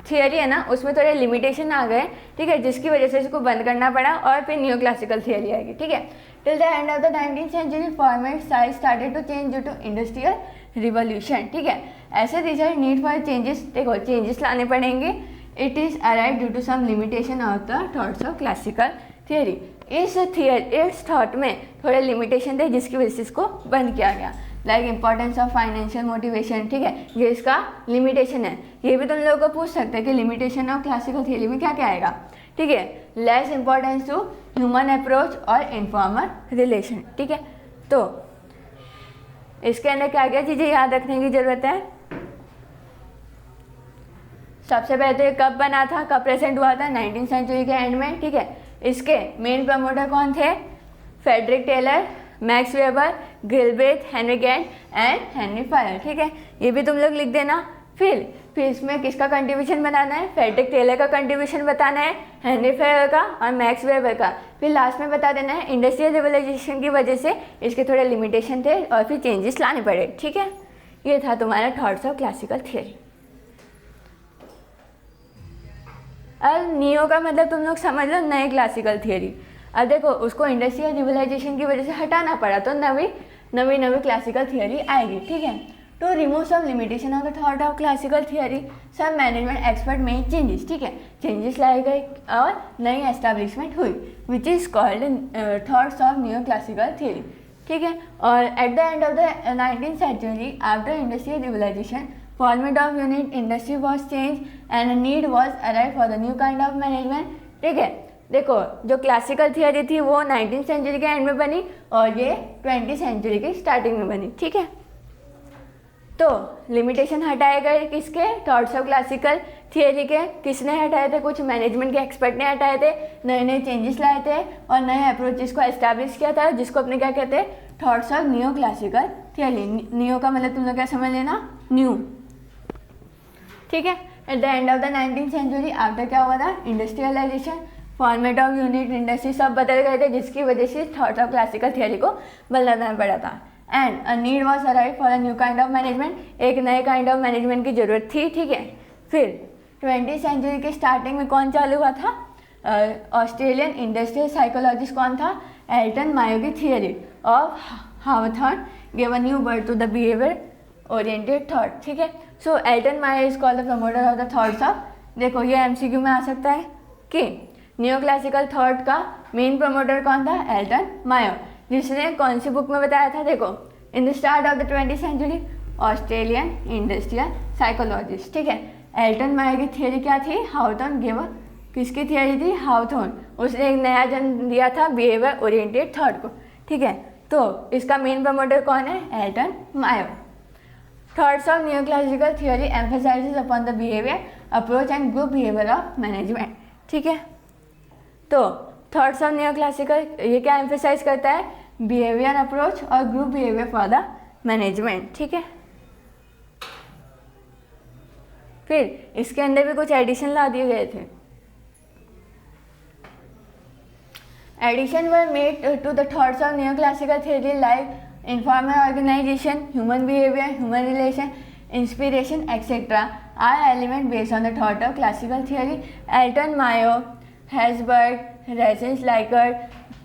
थियरी है ना उसमें थोड़े लिमिटेशन आ गए, ठीक है, जिसकी वजह से इसको बंद करना पड़ा और फिर न्यू क्लासिकल थियरी आएगी, ठीक है। Till the end of the 19th century format size started to change due to industrial revolution, ठीक है। ऐसे रिजल्ट नीड फॉर चेंजेस, देखो चेंजेस लाने पड़ेंगे। It is arrive due to some limitation of the thoughts of classical theory. इस thought में थोड़े limitation थे जिसकी वजह से इसको बंद किया गया। Like importance of financial motivation, ठीक है, ये इसका लिमिटेशन है। ये भी तुम लोगों को पूछ सकते हैं कि लिमिटेशन ऑफ क्लासिकल थियरी में क्या क्या आएगा, ठीक है। Less importance to human approach और इन्फॉर्मर रिलेशन, ठीक है। तो इसके अंदर क्या क्या चीज़ें याद रखने की जरूरत है। सबसे पहले तो ये कब बना था, कब प्रेजेंट हुआ था, 19th सेंचुरी के एंड में, ठीक है। इसके मेन प्रमोटर कौन थे, Frederick Taylor, Max Weber, Gilbreth, Henry Gantt and Henry Fayol, ठीक है। ये भी तुम लोग लिख देना। फिर इसमें किसका कंट्रीब्यूशन बताना है, फेडरिक टेलर का कंट्रीब्यूशन बताना है, हेनरी फायर का और मैक्स वेबर का। फिर लास्ट में बता देना है इंडस्ट्रियल रिवोल्यूशन की वजह से इसके थोड़े लिमिटेशन थे और फिर चेंजेस लाने पड़े, ठीक है। ये था तुम्हारा थॉट्स ऑफ क्लासिकल थियरी। अब नियो का मतलब तुम लोग समझ लो नए क्लासिकल थियरी। अब देखो उसको इंडस्ट्रियल रिवोल्यूशन की वजह से हटाना पड़ा तो नवी क्लासिकल थियरी आएगी, ठीक है। To remove some limitation of the thought of classical theory सब मैनेजमेंट एक्सपर्ट मेड चेंजेस, ठीक है, चेंजेस लाए गए और नई एस्टैब्लिशमेंट हुई which is called thoughts of new classical theory, ठीक है। और at the end of the 19th century after industrial revolution format of unit industry was change and need was arrive for the new kind of management, ठीक है। देखो जो classical theory थी वो 19th century के एंड में बनी और ये 20th सेंचुरी की स्टार्टिंग में बनी, ठीक है। तो लिमिटेशन हटाए गए किसके, थॉट्स ऑफ क्लासिकल थियरी के। किसने हटाए थे, कुछ मैनेजमेंट के एक्सपर्ट ने हटाए थे, नए चेंजेस लाए थे और नए अप्रोचेस को एस्टैब्लिश किया था जिसको अपने क्या कहते हैं, thoughts of new classical theory. New का मतलब तुम लोग क्या समझ लेना, न्यू, ठीक है। At the end of the 19th century after क्या हुआ था, industrialisation, format of unit industry सब बदल गए थे जिसकी वजह से थॉट्स ऑफ क्लासिकल थियरी को बदलना पड़ा था। And a need was arrive for a new kind of management, एक नए काइंड ऑफ मैनेजमेंट की जरूरत थी, ठीक है। फिर 20th सेंचुरी के स्टार्टिंग में कौन चालू हुआ था, ऑस्ट्रेलियन इंडस्ट्रियल साइकोलॉजिस्ट कौन था, एल्टन मायो की theory of Hawthorne give a new birth to the behaviour oriented thought, ठीक है। So Elton Mayo is called the promoter of the thoughts of, देखो ये एमसीक्यू में आ सकता है कि न्यू क्लासिकल थॉट का मेन प्रमोटर कौन था, एल्टन मायो, जिसने कौन सी बुक में बताया था, देखो in the start of the 20th century Australian industrial psychologist, ठीक है। एल्टन मायर की थियरी क्या थी? हाउथॉर्न गिवर, किसकी थियरी थी? हाउथॉर्न। उसने एक नया जन्म दिया था बिहेवियर ओरिएंटेड थॉट को, ठीक है। तो इसका मेन प्रमोटर कौन है? Elton Mayo. Thoughts of neoclassical theory emphasises upon the behaviour approach and group behaviour of management, ठीक है। तो थॉट्स ऑफ न्यूक्लासिकल ये क्या एम्फेसाइज करता है? बिहेवियर अप्रोच और group behaviour for the management, ठीक है। फिर इसके अंदर भी कुछ एडिशन ला दिए गए थे। Addition were made to the thoughts of neoclassical theory like informal organisation, human behaviour, human relation, inspiration etcetera are element based on the thought of classical theory. Elton Mayo, Helsberg, Rensis Likert,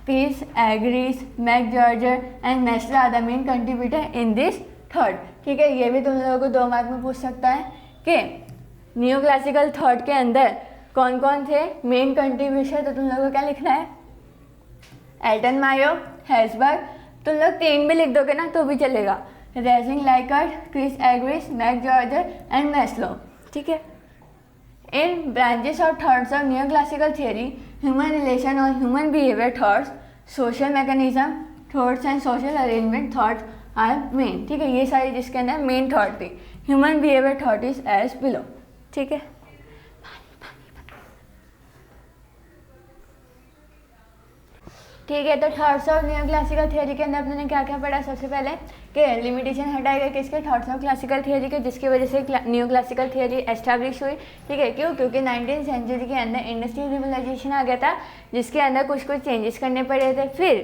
पीस Argyris, McGregor and Maslow are the main contributor in this thought, ठीक है। ये भी तुम लोगों को 2 mark में पूछ सकता है कि न्यू क्लासिकल थॉट के अंदर कौन कौन थे मेन कंट्रीब्यूशन, तो तुम लोगों को क्या लिखना है? एल्टन मायो, हेल्सबर्ग, तुम लोग 3 भी लिख दोगे ना तो भी चलेगा, Rensis Likert, Chris Argyris, McGregor and Maslow, ठीक है। In branches of thoughts of new classical theory, human relation और human behaviour thoughts, social mechanism thoughts and social arrangement thoughts are main, ठीक है। ये सारी जिसके अंदर मेन थॉट थी। Human behaviour thought is as below, ठीक है। ठीक है, तो thoughts of new classical theory के अंदर अपने क्या क्या पढ़ा? सबसे पहले कि लिमिटेशन हटाए गए किसके? थॉट्स ऑफ क्लासिकल थियरी के, जिसकी वजह से न्यू क्लासिकल थियरी एस्टैब्लिश हुई, ठीक है। क्यों? क्योंकि 19th सेंचुरी के अंदर इंडस्ट्रियल रिवोल्यूशन आ गया था, जिसके अंदर कुछ कुछ चेंजेस करने पड़े थे। फिर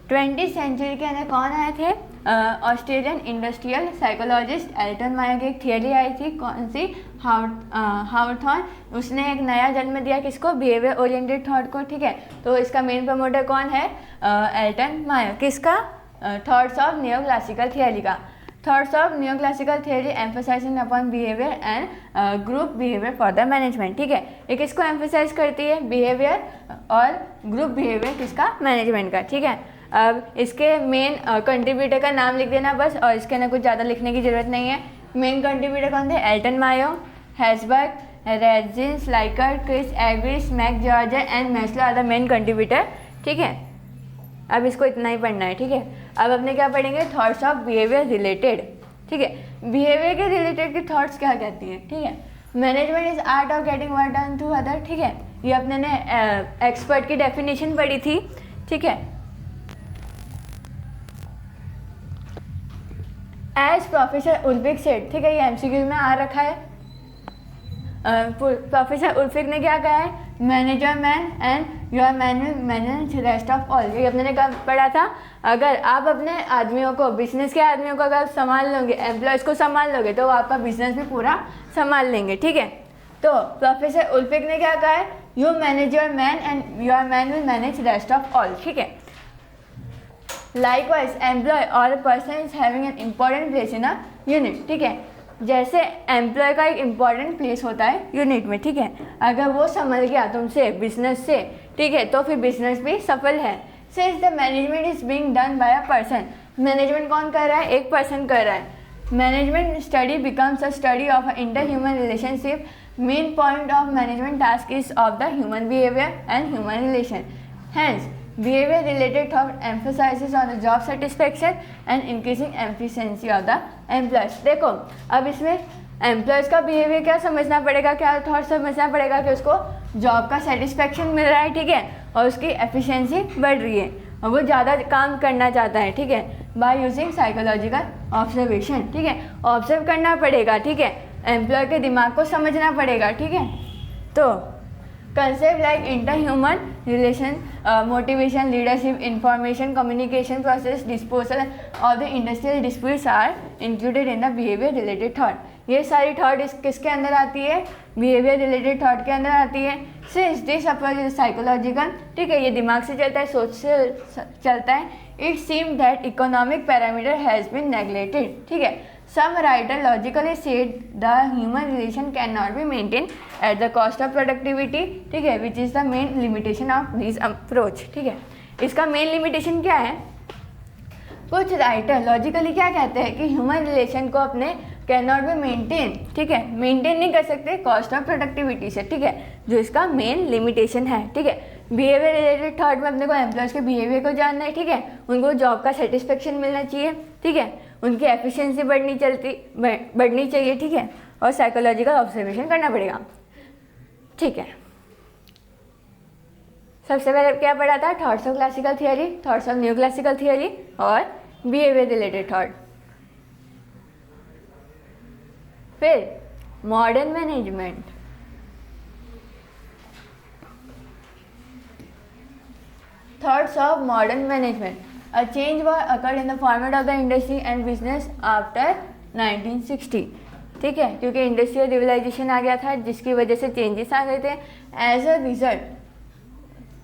20th सेंचुरी के अंदर कौन आए थे? ऑस्ट्रेलियन इंडस्ट्रियल साइकोलॉजिस्ट एल्टन मायर की एक थियरी आई थी, कौन सी? हाउथॉर्न। उसने एक नया जन्म दिया किसको? बिहेवियर ओरिएंटेड थॉट को, ठीक है। तो इसका मेन प्रमोटर कौन है? Elton Mayo. किसका? Thoughts of new classical theory का। Thoughts of new classical theory emphasising upon behaviour and group behaviour for the management, ठीक है। ये किसको एम्फेसाइज करती है? बिहेवियर और ग्रुप बिहेवियर किसका? मैनेजमेंट का, ठीक है। अब इसके मेन कंट्रीब्यूटर का नाम लिख देना बस, और इसके अंदर कुछ ज़्यादा लिखने की ज़रूरत नहीं है। मेन कंट्रीब्यूटर कौन थे? Elton Mayo, Helsberg, Rensis Likert, Chris Argyris, McGregor and Maslow are the main contributor, ठीक है। अब इसको इतना ही पढ़ना है, ठीक है। अब अपने क्या पढ़ेंगे? थॉट्स ऑफ बिहेवियर रिलेटेड, ठीक है। बिहेवियर के रिलेटेड की थॉट्स क्या कहती हैं, ठीक है। Management is art of getting work done to other, ठीक है। ये अपने ने एक्सपर्ट की डेफिनेशन पढ़ी थी, ठीक है। एज प्रोफेसर उल्फिक सेड, ठीक है, ये एमसीक्यू में आ रखा है। प्रोफेसर उल्फिक ने क्या कहा है? Manager man and your man will manage rest of all. ये अपने ने कब पढ़ा था? अगर आप अपने आदमियों को, बिजनेस के आदमियों को अगर संभाल लोगे, एम्प्लॉयज़ को संभाल लोगे, तो वो आपका बिजनेस भी पूरा संभाल लेंगे, ठीक है। तो प्रोफेसर उल्फिक ने क्या कहा है? You manage your man and your man will manage rest of all, ठीक है। Likewise, employee or a person is having an important place in a unit, ठीक है। जैसे एम्प्लॉय का एक इम्पॉर्टेंट प्लेस होता है यूनिट में, ठीक है। अगर वो संभल गया तुमसे बिजनेस से, ठीक है, तो फिर बिजनेस भी सफल है। Since the management is being done by a person, management कौन कर रहा है? एक पर्सन कर रहा है। Management study becomes a study of inter human relationship. Main point of management task is of the human behaviour and human relation. Hence behavior related thought emphasizes on the job satisfaction and increasing efficiency of the employees। देखो अब इसमें employees का behaviour क्या समझना पड़ेगा, क्या thought समझना पड़ेगा कि उसको जॉब का सेटिस्फैक्शन मिल रहा है, ठीक है, और उसकी एफिशिएंसी बढ़ रही है और वो ज़्यादा काम करना चाहता है, ठीक है, बाय यूजिंग साइकोलॉजिकल ऑब्जर्वेशन, ठीक है। ऑब्जर्व करना पड़ेगा, ठीक है, एम्प्लॉय के दिमाग को समझना पड़ेगा, ठीक है। तो concept like inter-human relation, motivation, leadership, information, communication process, disposal of the industrial disputes are included in the behavior related thought। ये सारी थॉट किसके अंदर आती है? बिहेवियर रिलेटेड थॉट के अंदर आती है। Since this approach is psychological, ठीक है, ये दिमाग से चलता है, सोच से चलता है। It seem that economic parameter has been neglected, ठीक है। Some writer logically said the human relation cannot be maintained at the cost of productivity, ठीक है, which is the main limitation of this approach, ठीक है। इसका main limitation क्या है? कुछ राइटर लॉजिकली क्या कहते हैं कि ह्यूमन रिलेशन को अपने कैन नॉट बी मेंटेन, ठीक है, मेंटेन नहीं कर सकते कॉस्ट ऑफ प्रोडक्टिविटी से, ठीक है, जो इसका मेन लिमिटेशन है, ठीक है। बिहेवियर रिलेटेड थॉट में अपने को एम्प्लॉयज़ के बिहेवियर को जानना है, ठीक है, उनको जॉब का सेटिस्फेक्शन मिलना चाहिए, ठीक है, उनकी एफिशिएंसी बढ़नी चाहिए, ठीक है, और साइकोलॉजिकल ऑब्जर्वेशन करना पड़ेगा, ठीक है। सबसे पहले क्या पढ़ा था? Thoughts of classical theory, thoughts of new classical theory और बिहेवियर रिलेटेड थॉट। फिर modern management, thoughts of modern management, a change was occurred in the format of the industry and business after 1960, ठीक है, क्योंकि industrial रिवलाइजेशन आ गया था जिसकी वजह से चेंजेस आ गए थे। As a result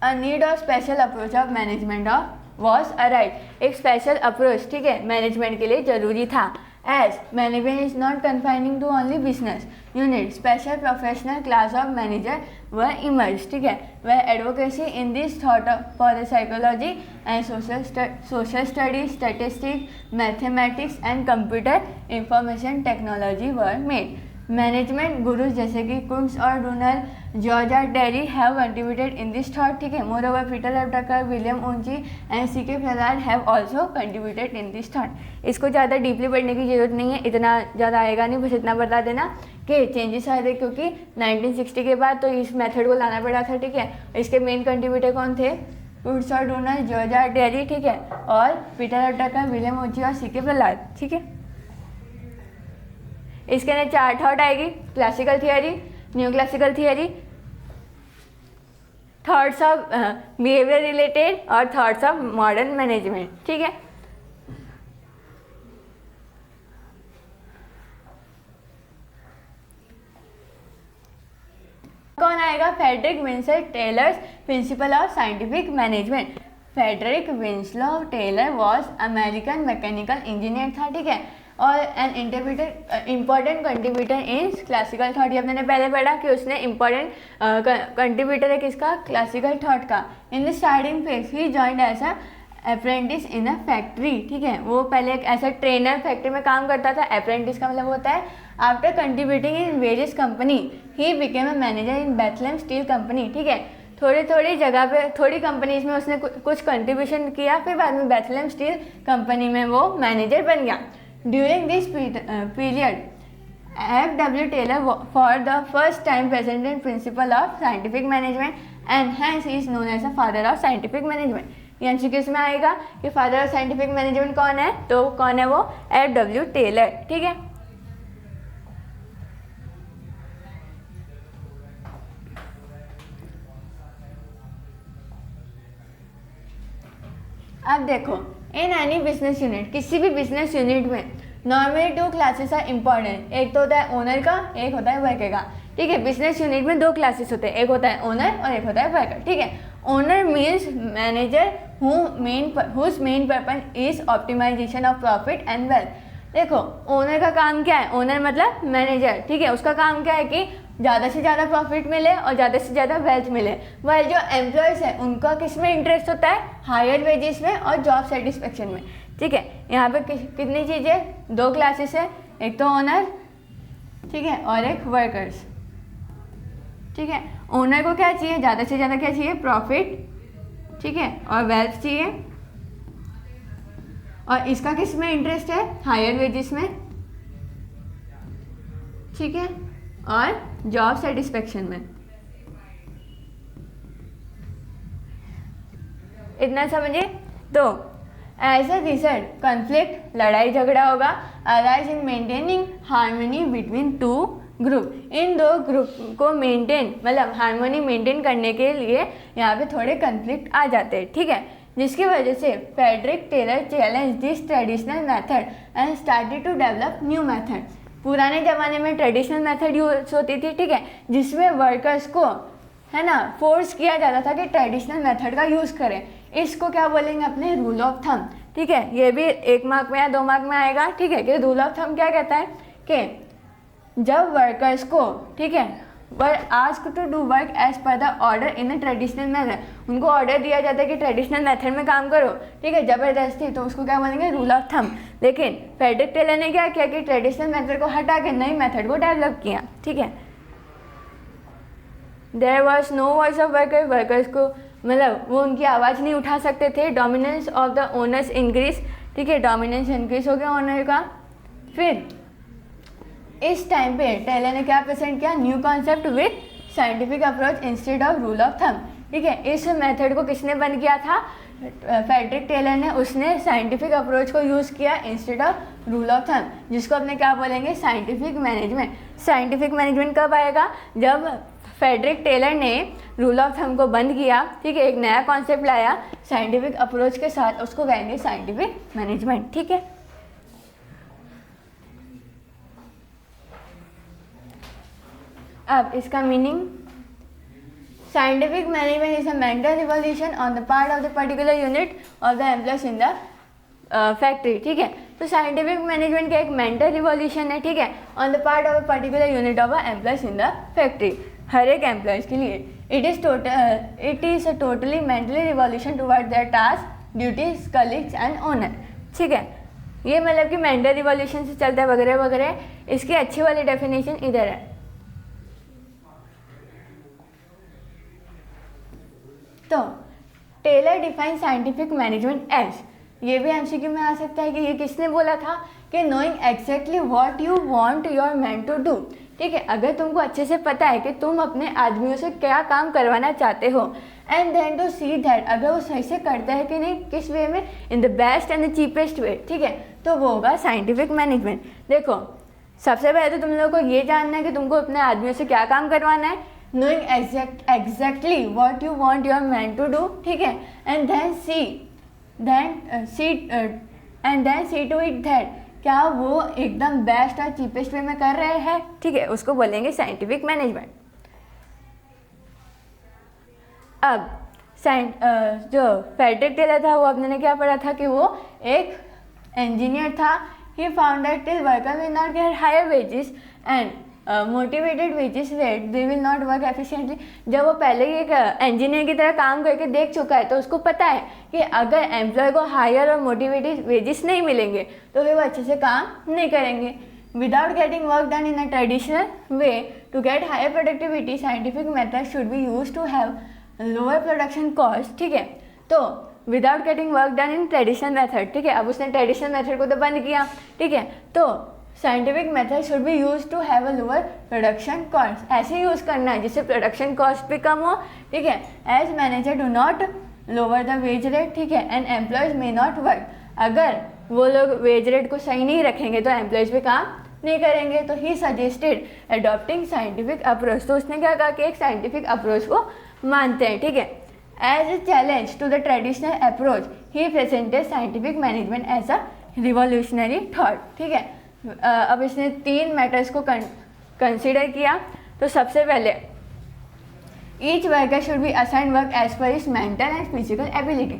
a need of special approach of management of was arrive, एक स्पेशल अप्रोच, ठीक है, मैनेजमेंट के लिए ज़रूरी था। As management is not confining to only business unit, special professional class of manager we emerge, ठीक है, वह advocacy in this thought for the psychology and social studies, statistics, mathematics and computer information technology were made. Management gurus जैसे कि Koontz और डूनर, George R Terry have contributed in this thought, ठीक है, moreover Peter F Drucker, William Ouchi and C K फेलार्ड have also contributed in this thought. इसको ज़्यादा deeply पढ़ने की जरूरत नहीं है, इतना ज़्यादा आएगा नहीं, बस इतना बता देना कि चेंजेस आए थे क्योंकि 1960 के बाद तो इस मेथड को लाना पड़ा था, ठीक है। इसके मेन कंट्रीब्यूटर कौन थे? कुंट्स और डूनर, जॉर्ज आर टेरी, ठीक है, और पीटर एफ ड्रकर, विलियम ओंची और सी के फेलार्ड, ठीक है। इसके अंदर 4 थॉट आएगी, classical theory, new classical theory, thoughts of behaviour related और थॉट्स ऑफ मॉडर्न मैनेजमेंट, ठीक है। कौन आएगा? Frederick Winslow Taylor, principle of scientific management. Frederick Winslow Taylor was American mechanical engineer था, ठीक है, और an important contributor in classical thought. ये मैंने पहले पढ़ा कि उसने इम्पॉर्टेंट कंट्रीब्यूटर है किसका? क्लासिकल थॉट का। In the starting phase he joined as a apprentice in a factory, ठीक है, वो पहले एक ऐसा ट्रेनर फैक्ट्री में काम करता था। अप्रेंटिस का मतलब होता है after contributing in various company he became a manager in Bethlem steel company, ठीक है। थोड़ी जगह पे थोड़ी कंपनीज में उसने कुछ कंट्रीब्यूशन किया, फिर बाद में बेथलेम स्टील कंपनी में वो मैनेजर बन गया। During this period, F.W. Taylor for the first time presented principle of scientific management and hence he is known as the father of scientific management. ये MCQs में आएगा कि फादर ऑफ साइंटिफिक मैनेजमेंट कौन है, तो कौन है वो? F.W. टेलर, ठीक है। अब देखो, इन एनी बिजनेस यूनिट, किसी भी बिजनेस यूनिट में नॉर्मली 2 क्लासेस आर इंपॉर्टेंट। एक तो होता है ओनर का, एक होता है वर्कर का, ठीक है। बिजनेस यूनिट में 2 क्लासेस होते हैं, एक होता है ओनर और एक होता है वर्कर, ठीक है। Owner means manager whose main purpose is optimisation of profit and wealth. देखो, ओनर का काम क्या है? ओनर मतलब मैनेजर, ठीक है, उसका काम क्या है कि ज़्यादा से ज़्यादा प्रॉफिट मिले और ज़्यादा से ज़्यादा वेल्थ मिले। वह जो एम्प्लॉयज़ है उनका किस में इंटरेस्ट होता है? हायर वेजेस में और जॉब सेटिस्फेक्शन में, ठीक है। यहाँ पे कितनी चीज़ें? 2 क्लासेस है, एक तो ओनर, ठीक है, और एक वर्कर्स, ठीक है। ओनर को क्या चाहिए? ज़्यादा से ज़्यादा क्या चाहिए? प्रॉफिट, ठीक है, और वेल्थ चाहिए। और इसका किस में इंटरेस्ट है? हायर वेजेस में, ठीक है, और जॉब सेटिस्फेक्शन में। इतना समझे? तो एज अ रिजल्ट कॉन्फ्लिक्ट, लड़ाई झगड़ा होगा, arise in maintaining harmony between 2 group. In 2 group को मेंटेन मतलब हार्मनी मेंटेन करने के लिए यहाँ पे थोड़े कॉन्फ्लिक्ट आ जाते हैं, ठीक है, जिसकी वजह से Frederick Taylor challenge this traditional method and started to develop new method. पुराने ज़माने में ट्रेडिशनल मेथड यूज होती थी, ठीक है, जिसमें वर्कर्स को, है ना, फोर्स किया जाता था कि ट्रेडिशनल मेथड का यूज़ करें। इसको क्या बोलेंगे? अपने रूल ऑफ थंब, ठीक है। ये भी 1 मार्क में या 2 मार्क में आएगा, ठीक है, कि रूल ऑफ थंब क्या कहता है कि जब वर्कर्स को, ठीक है, were asked to do work as per the order in a traditional manner, उनको ऑर्डर दिया जाता है कि ट्रेडिशनल मेथड में काम करो, ठीक है, ज़बरदस्ती, तो उसको क्या बोलेंगे, रूल ऑफ थंब। लेकिन फ्रेडरिक टेलर ने क्या किया कि ट्रेडिशनल मेथड को हटा के नई मेथड को डेवलप किया, ठीक है। There was no voice of worker, workers को मतलब वो उनकी आवाज़ नहीं उठा सकते थे। Dominance of the owners increase, ठीक है, डोमिनेंस इंक्रीज हो गया ओनर का। फिर इस टाइम पे टेलर ने क्या प्रेजेंट किया, new concept with scientific approach instead of rule of thumb, ठीक है। इस मेथड को किसने बंद किया था, फ्रेडरिक टेलर ने, उसने साइंटिफिक अप्रोच को यूज़ किया instead of rule of thumb, जिसको अपने क्या बोलेंगे, साइंटिफिक मैनेजमेंट। साइंटिफिक मैनेजमेंट कब आएगा, जब फ्रेडरिक टेलर ने रूल ऑफ थंब को बंद किया, ठीक है, एक नया कॉन्सेप्ट लाया साइंटिफिक अप्रोच के साथ, उसको कहेंगे साइंटिफिक मैनेजमेंट, ठीक है। अब इसका meaning, scientific management is a mental revolution on the part of the particular unit of the employees in the factory, ठीक है। तो साइंटिफिक मैनेजमेंट का एक मेंटल रिवॉल्यूशन है, ठीक है, on the part of a particular unit of a employees in the factory, हर एक एम्प्लॉयज के लिए। It is a totally mentally revolution toward their task, duties, colleagues and owner, ठीक है। ये मतलब कि मेंटल रिवॉल्यूशन से चलता है वगैरह वगैरह। इसकी अच्छी वाली डेफिनेशन इधर है। तो Taylor define scientific management as, ये भी एमसीक्यू में आ सकता है कि ये किसने बोला था, कि knowing exactly what you want your man to do, ठीक है। अगर तुमको अच्छे से पता है कि तुम अपने आदमियों से क्या काम करवाना चाहते हो, and then to see that, अगर वो सही से करता है कि नहीं, किस वे में, in the best and the cheapest way, ठीक है, तो वो होगा साइंटिफिक मैनेजमेंट। देखो, सबसे पहले तो तुम लोगों को ये जानना है कि तुमको अपने आदमियों से क्या काम करवाना है, knowing exactly what you want your man to do, ठीक है, and then see to it that क्या वो एकदम बेस्ट और चीपेस्ट वे में कर रहे हैं, ठीक है, उसको बोलेंगे साइंटिफिक मैनेजमेंट। अब जो फ्रेडरिक टेलर था, वो अपने क्या पढ़ा था कि वो एक इंजीनियर था। He found that till worker will not get higher wages and motivated wages rate they will not work efficiently. जब वो पहले ही एक इंजीनियर की तरह काम करके देख चुका है, तो उसको पता है कि अगर एम्प्लॉय को हायर और मोटिवेटेड वेजेस नहीं मिलेंगे तो फिर वो अच्छे से काम नहीं करेंगे। Without getting work done in a traditional way to get higher productivity, scientific method should be use to have lower production cost, ठीक है। तो without getting work done in traditional method, ठीक है, अब उसने ट्रेडिशनल मेथड को तो बंद किया, ठीक है, तो scientific method should be use to have a lower production cost, ऐसे यूज़ करना है जिससे प्रोडक्शन कॉस्ट भी कम हो, ठीक है। As manager do not lower the wage rate, ठीक है, and employees may not work, अगर वो लोग वेज रेट को सही नहीं रखेंगे तो एम्प्लॉयज भी काम नहीं करेंगे। तो he suggested adopting scientific approach, तो उसने क्या कहा कि एक साइंटिफिक अप्रोच को मानते हैं, ठीक है। As a challenge to the traditional approach he presented scientific management as a revolutionary thought, ठीक है। अब इसने 3 मैटर्स को कंसिडर किया। तो सबसे पहले each worker should be assign work as per is mental and physical ability,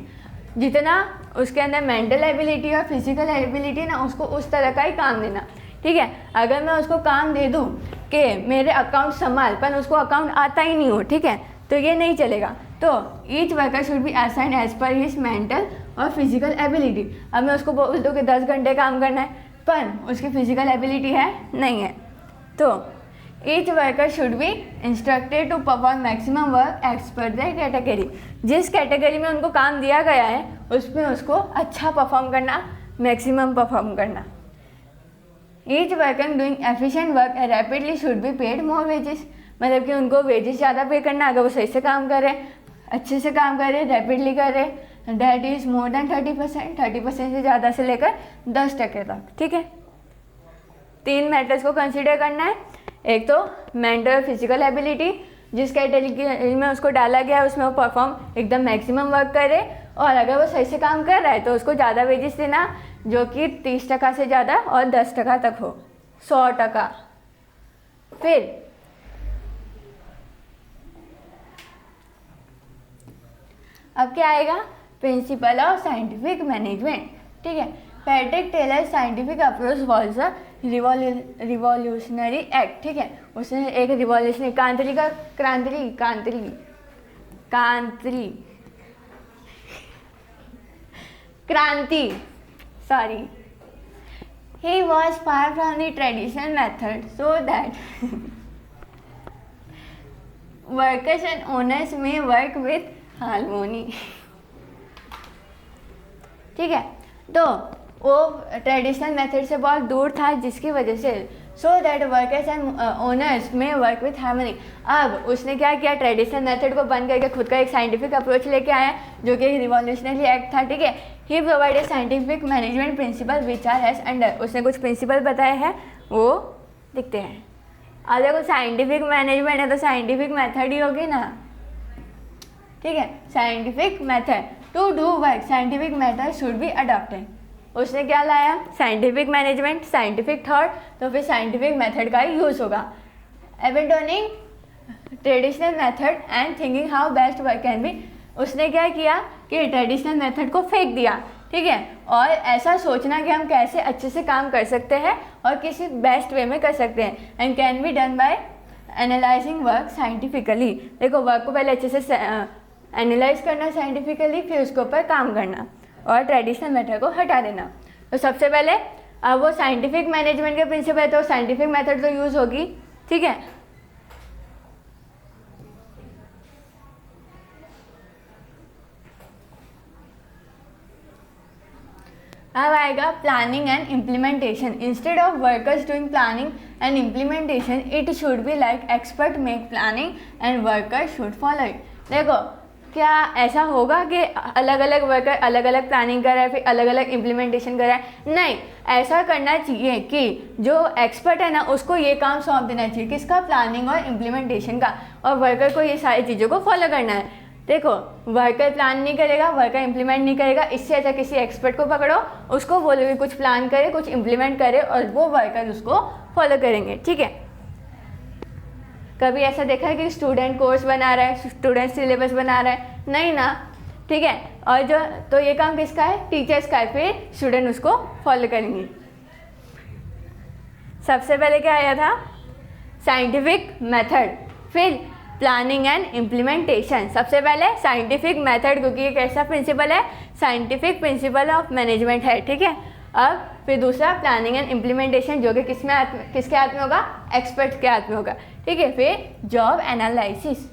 जितना उसके अंदर मेंटल एबिलिटी और फिजिकल एबिलिटी ना, उसको उस तरह का ही काम देना, ठीक है। अगर मैं उसको काम दे दूँ कि मेरे अकाउंट संभाल, पर उसको अकाउंट आता ही नहीं हो, ठीक है, तो ये नहीं चलेगा। तो each worker should be assign as per his mental और फिजिकल एबिलिटी। अब मैं उसको बोल दूँ कि 10 घंटे काम करना है, पर उसकी फिजिकल एबिलिटी है नहीं है, तो each worker should be instructed to perform maximum work as per the category, जिस कैटेगरी में उनको काम दिया गया है उसमें उसको अच्छा परफॉर्म करना, मैक्सिमम परफॉर्म करना। Each worker doing efficient work rapidly should be paid more wages, मतलब कि उनको वेजेस ज़्यादा पे करना अगर वो सही से काम करें, अच्छे से काम करें, रैपिडली करें, दैट इज़ मोर देन 30%, 30% से ज़्यादा से लेकर 10% तक, ठीक है। 3 मैटर्स को कंसिडर करना है। एक तो मेंटल और फिजिकल एबिलिटी, जिस कैटेगरी में उसको डाला गया है उसमें वो परफॉर्म एकदम मैक्सिमम वर्क करे, और अगर वो सही से काम कर रहा है तो उसको ज़्यादा वेजेस देना, जो कि 30% से ज़्यादा और 10% तक हो, 100%। फिर अब क्या आएगा, प्रिंसिपल ऑफ साइंटिफिक मैनेजमेंट, ठीक है। Frederick Taylor scientific approach was a revolutionary act, ठीक है, उसने एक रिवॉल्यूशनरी क्रांति, sorry, he was far from the traditional method so that workers and owners may work with harmony, ठीक है। तो वो ट्रेडिशनल मेथड से बहुत दूर था, जिसकी वजह से so that workers and owners में वर्क विथ हार्मनी। अब उसने क्या किया, ट्रेडिशनल मेथड को बंद करके खुद का एक साइंटिफिक अप्रोच लेके आया, जो कि रिवॉल्यूशनरी एक्ट था, ठीक है। He provided scientific management principle which are as under, उसने कुछ प्रिंसिपल बताए हैं, वो दिखते हैं। अब देखो साइंटिफिक मैनेजमेंट है तो साइंटिफिक मेथड ही होगी ना, ठीक है। Scientific method to do work, scientific method should be adopted. उसने क्या लाया, साइंटिफिक मैनेजमेंट, साइंटिफिक थॉट, तो फिर साइंटिफिक मेथड का ही यूज़ होगा। Abandoning traditional method and thinking how best work can be, उसने क्या किया कि ट्रेडिशनल मेथड को फेंक दिया, ठीक है, और ऐसा सोचना कि हम कैसे अच्छे से काम कर सकते हैं और किसी बेस्ट वे में कर सकते हैं, and can be done by analysing work scientifically. देखो वर्क को पहले अच्छे से एनालाइज करना साइंटिफिकली, फिर उसके ऊपर काम करना और ट्रेडिशनल मेथड को हटा देना। तो सबसे पहले अब वो साइंटिफिक मैनेजमेंट के प्रिंसिपल है तो साइंटिफिक मेथड तो यूज़ होगी, ठीक है। अब आएगा planning and implementation. Instead of workers doing planning and implementation, it should be like expert make planning and workers should follow it. देखो क्या ऐसा होगा कि अलग अलग वर्कर अलग अलग प्लानिंग कर रहा है, फिर अलग अलग इम्प्लीमेंटेशन कर रहा है? नहीं, ऐसा करना चाहिए कि जो एक्सपर्ट है ना उसको ये काम सौंप देना चाहिए, किसका, प्लानिंग और इम्प्लीमेंटेशन का, और वर्कर को ये सारी चीज़ों को फॉलो करना है। देखो वर्कर प्लान नहीं करेगा, वर्कर इम्प्लीमेंट नहीं करेगा, इससे अच्छा किसी एक्सपर्ट को पकड़ो, उसको बोलो कि कुछ प्लान करे, कुछ इम्प्लीमेंट करे, और वो वर्कर उसको फॉलो करेंगे, ठीक है। कभी ऐसा देखा है कि स्टूडेंट कोर्स बना रहा है, स्टूडेंट सिलेबस बना रहा है? नहीं ना, ठीक है। और जो तो ये काम किसका है, टीचर्स का है, फिर स्टूडेंट उसको फॉलो करेंगे। सबसे पहले क्या आया था, साइंटिफिक मेथड, फिर प्लानिंग एंड इम्प्लीमेंटेशन। सबसे पहले साइंटिफिक मेथड, क्योंकि एक ऐसा प्रिंसिपल है, साइंटिफिक प्रिंसिपल ऑफ मैनेजमेंट है, ठीक है। अब फिर दूसरा प्लानिंग एंड इम्प्लीमेंटेशन, जो कि किसके हाथ में होगा, एक्सपर्ट के हाथ में होगा, ठीक है। फिर जॉब एनालिसिस।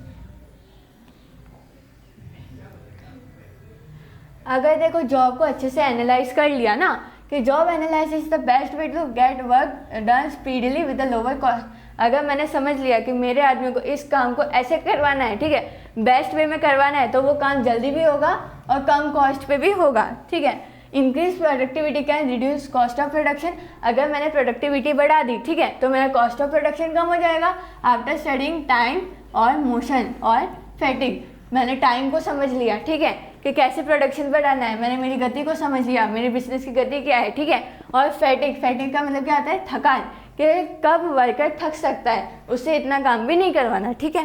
अगर देखो जॉब को अच्छे से एनालाइज कर लिया ना, कि job analysis the best way to get work done speedily with the lower cost. अगर मैंने समझ लिया कि मेरे आदमी को इस काम को ऐसे करवाना है, ठीक है, बेस्ट वे में करवाना है, तो वो काम जल्दी भी होगा और कम कॉस्ट पे भी होगा, ठीक है। Increase productivity can reduce cost of production. अगर मैंने प्रोडक्टिविटी बढ़ा दी, ठीक है, तो मेरा कॉस्ट ऑफ प्रोडक्शन कम हो जाएगा। आफ्टर स्टडिंग टाइम और मोशन और फैटिग, मैंने टाइम को समझ लिया, ठीक है, कि कैसे प्रोडक्शन बढ़ाना है, मैंने मेरी गति को समझ लिया, मेरी बिजनेस की गति क्या है, ठीक है। और फैटिग का मतलब क्या आता है, थकान, कि कब वर्कर थक सकता है, उससे इतना काम भी नहीं करवाना, ठीक है।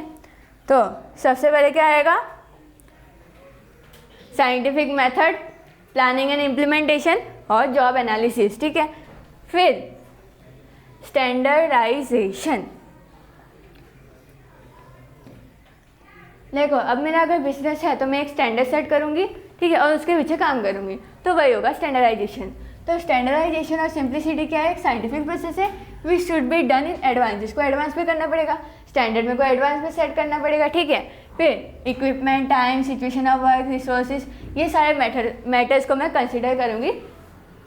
तो सबसे पहले क्या आएगा, scientific method, planning and implementation और जॉब एनालिसिस, ठीक है। फिर स्टैंडर्डाइजेशन। देखो अब मेरा अगर बिजनेस है तो मैं एक स्टैंडर्ड सेट करूँगी, ठीक है, और उसके पीछे काम करूँगी, तो वही होगा स्टैंडर्डाइजेशन। तो स्टैंडर्डाइजेशन और सिंप्लिसिटी क्या है, एक साइंटिफिक प्रोसेस है which should be done in advance, जिसको एडवांस में करना पड़ेगा, स्टैंडर्ड में को एडवांस में सेट करना पड़ेगा, ठीक है। फिर equipment, time, situation of work, resources, ये सारे मैटर्स को मैं कंसिडर करूँगी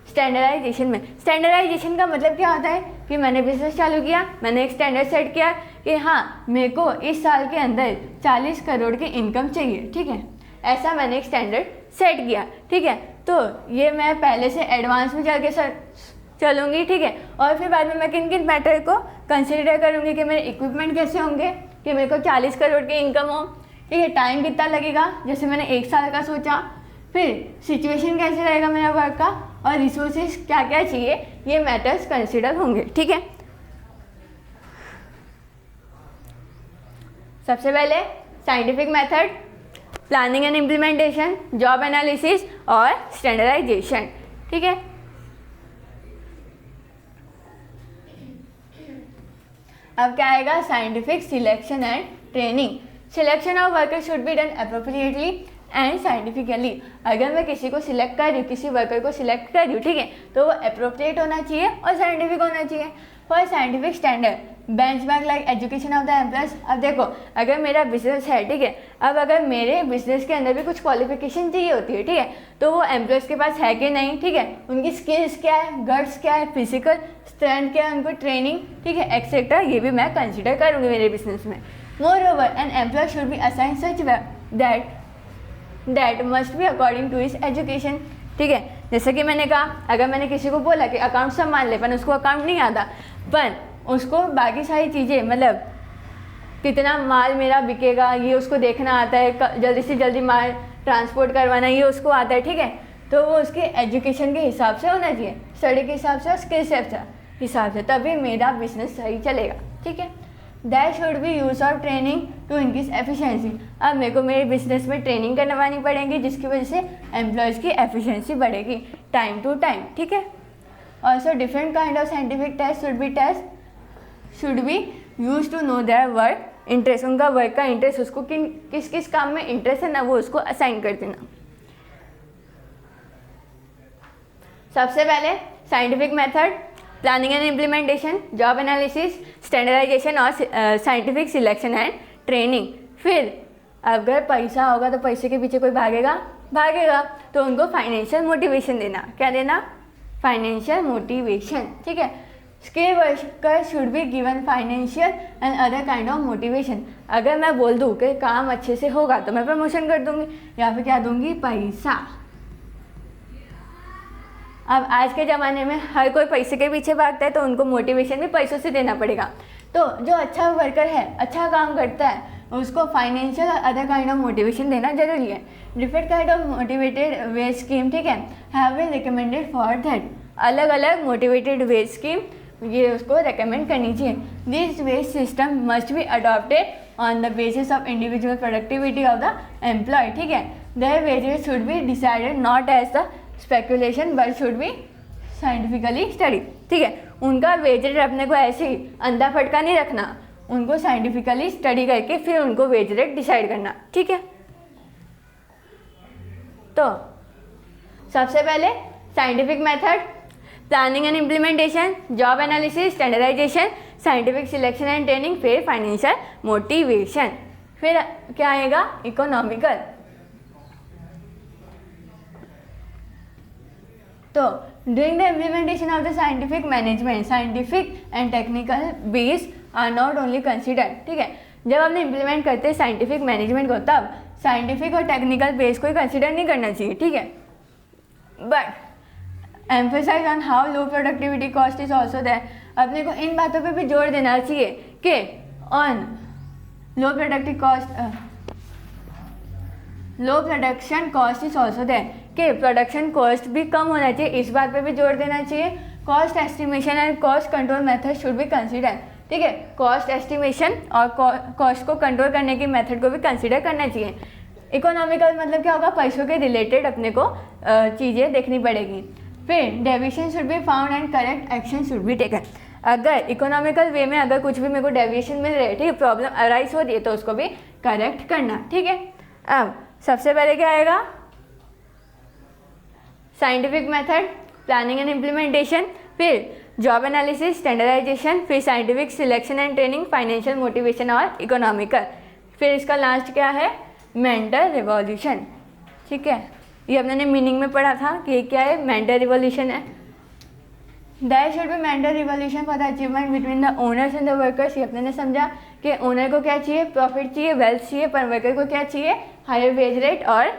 स्टैंडर्डाइजेशन में। स्टैंडर्डाइजेशन का मतलब क्या होता है कि मैंने बिजनेस चालू किया, मैंने एक स्टैंडर्ड सेट किया कि हाँ मेरे को इस साल के अंदर 40 करोड़ की इनकम चाहिए, ठीक है, ऐसा मैंने एक स्टैंडर्ड सेट किया, ठीक है। तो ये मैं पहले से एडवांस में चल के चलूँगी, ठीक है। और फिर बाद में मैं किन किन मैटर को कंसिडर करूँगी कि मेरे इक्विपमेंट कैसे होंगे कि मेरे को 40 करोड़ की इनकम हो, ठीक है, टाइम कितना लगेगा, जैसे मैंने 1 साल का सोचा, फिर सिचुएशन कैसे रहेगा मेरा वर्क का, और रिसोर्सेज क्या क्या चाहिए, ये मैटर्स कंसिडर होंगे, ठीक है। सबसे पहले scientific method, planning and implementation, job analysis और स्टैंडर्डाइजेशन, ठीक है। अब क्या आएगा, scientific selection and training. Selection of worker should be done appropriately and scientifically. अगर मैं किसी को सिलेक्ट कर रही हूँ, किसी वर्कर को सिलेक्ट कर रही हूँ, ठीक है, तो वो अप्रोप्रिएट होना चाहिए और साइंटिफिक होना चाहिए। For scientific standard benchmark like education of the employees. अब देखो, अगर मेरा बिजनेस है, ठीक है, अब अगर मेरे बिजनेस के अंदर भी कुछ क्वालिफिकेशन चाहिए होती है, ठीक है, तो वो एम्प्लॉयज़ के पास है कि नहीं, ठीक है, उनकी स्किल्स क्या है, गट्स क्या है, फिजिकल स्ट्रेंथ क्या है, उनको ट्रेनिंग, ठीक है, एक्सेट्रा, ये भी मैं कंसिडर करूँगी मेरे बिजनेस में। Moreover an employee should be assign such that must be according to his education. ठीक है, जैसे कि मैंने कहा, अगर मैंने किसी को बोला कि अकाउंट संभाल ले, पर उसको अकाउंट नहीं आता, पर उसको बाकी सारी चीज़ें, मतलब कितना माल मेरा बिकेगा ये उसको देखना आता है, जल्दी से जल्दी माल ट्रांसपोर्ट करवाना ये उसको आता है, ठीक है, तो वो उसके एजुकेशन के हिसाब से होना चाहिए, स्टडी के हिसाब से और स्किल से हिसाब से, तभी मेरा बिजनेस सही चलेगा। ठीक है, that should be use of training to increase efficiency. अब मेरे को मेरे बिजनेस में ट्रेनिंग करवानी पड़ेगी, जिसकी वजह से एम्प्लॉयज़ की एफिशिएंसी बढ़ेगी टाइम टू टाइम। ठीक है, also different kind of scientific test should be use to know their work interest. उनका वर्क का इंटरेस्ट, उसको किस किस काम में इंटरेस्ट है ना, वो उसको असाइन कर देना। सबसे पहले scientific method, planning and implementation, job analysis, standardisation और साइंटिफिक सिलेक्शन एंड ट्रेनिंग। फिर अगर पैसा होगा तो पैसे के पीछे कोई भागेगा, तो उनको फाइनेंशियल मोटिवेशन देना। क्या देना? Financial motivation. ठीक है, skill worker should be given financial and other kind of motivation. अगर मैं बोल दूँ कि काम अच्छे से होगा तो मैं प्रमोशन कर दूंगी, या फिर क्या दूंगी? पैसा। अब आज के ज़माने में हर कोई पैसे के पीछे भागता है, तो उनको मोटिवेशन भी पैसों से देना पड़ेगा। तो जो अच्छा वर्कर है, अच्छा काम करता है, उसको फाइनेंशियल और अदर काइंड ऑफ मोटिवेशन देना जरूरी है। Different kind of motivated wage scheme, ठीक है, have been recommended for that. अलग अलग मोटिवेटेड वेज स्कीम ये उसको रेकमेंड करनी चाहिए। This wage system must be adopted on the basis of individual productivity of the employee. ठीक है, their wages should be decided not as the speculation but should be scientifically study. ठीक है, उनका wage rate अपने को ऐसे ही अंधा फटका नहीं रखना, उनको साइंटिफिकली स्टडी करके फिर उनको वेज रेट डिसाइड करना। ठीक है, तो सबसे पहले scientific method, planning and implementation, job analysis, standardization, scientific selection and training, फिर फाइनेंशियल मोटिवेशन, फिर क्या आएगा? इकोनॉमिकल। तो during the implementation of the scientific management, scientific and technical base are not only considered. ठीक है, जब हमने इम्प्लीमेंट करते हैं साइंटिफिक मैनेजमेंट को, तब साइंटिफिक और टेक्निकल बेस को कंसिडर नहीं करना चाहिए। ठीक है, but emphasize on how low productivity cost is also there. अपने को इन बातों पे भी जोर देना चाहिए कि on low productive cost, low production cost is also there, कि प्रोडक्शन कॉस्ट भी कम होना चाहिए, इस बात पे भी जोर देना चाहिए। Cost estimation and cost control method should be consider. ठीक है, कॉस्ट एस्टिमेशन और कॉस्ट को कंट्रोल करने की मेथड को भी कंसिडर करना चाहिए। इकोनॉमिकल मतलब क्या होगा? पैसों के रिलेटेड अपने को चीज़ें देखनी पड़ेगी। फिर deviation should be found and correct action should be taken. अगर इकोनॉमिकल वे में अगर कुछ भी मेरे को डेविएशन मिल रही है, ठीक है, प्रॉब्लम अराइज हो रही है, तो उसको भी करेक्ट करना। ठीक है, अब सबसे पहले क्या आएगा? Scientific method, planning and implementation, फिर जॉब एनालिसिस, स्टैंडर्डाइजेशन, फिर scientific selection and training, financial motivation और इकोनॉमिकल, फिर इसका लास्ट क्या है? Mental revolution. ठीक है, ये अपने मीनिंग में पढ़ा था कि क्या है? मेंटल रिवॉल्यूशन है। There should be mental revolution for the achievement between the owners and the workers. ये अपने ने समझा कि ओनर को क्या चाहिए? प्रॉफिट चाहिए, वेल्थ चाहिए, पर वर्कर को क्या चाहिए? हायर वेज रेट और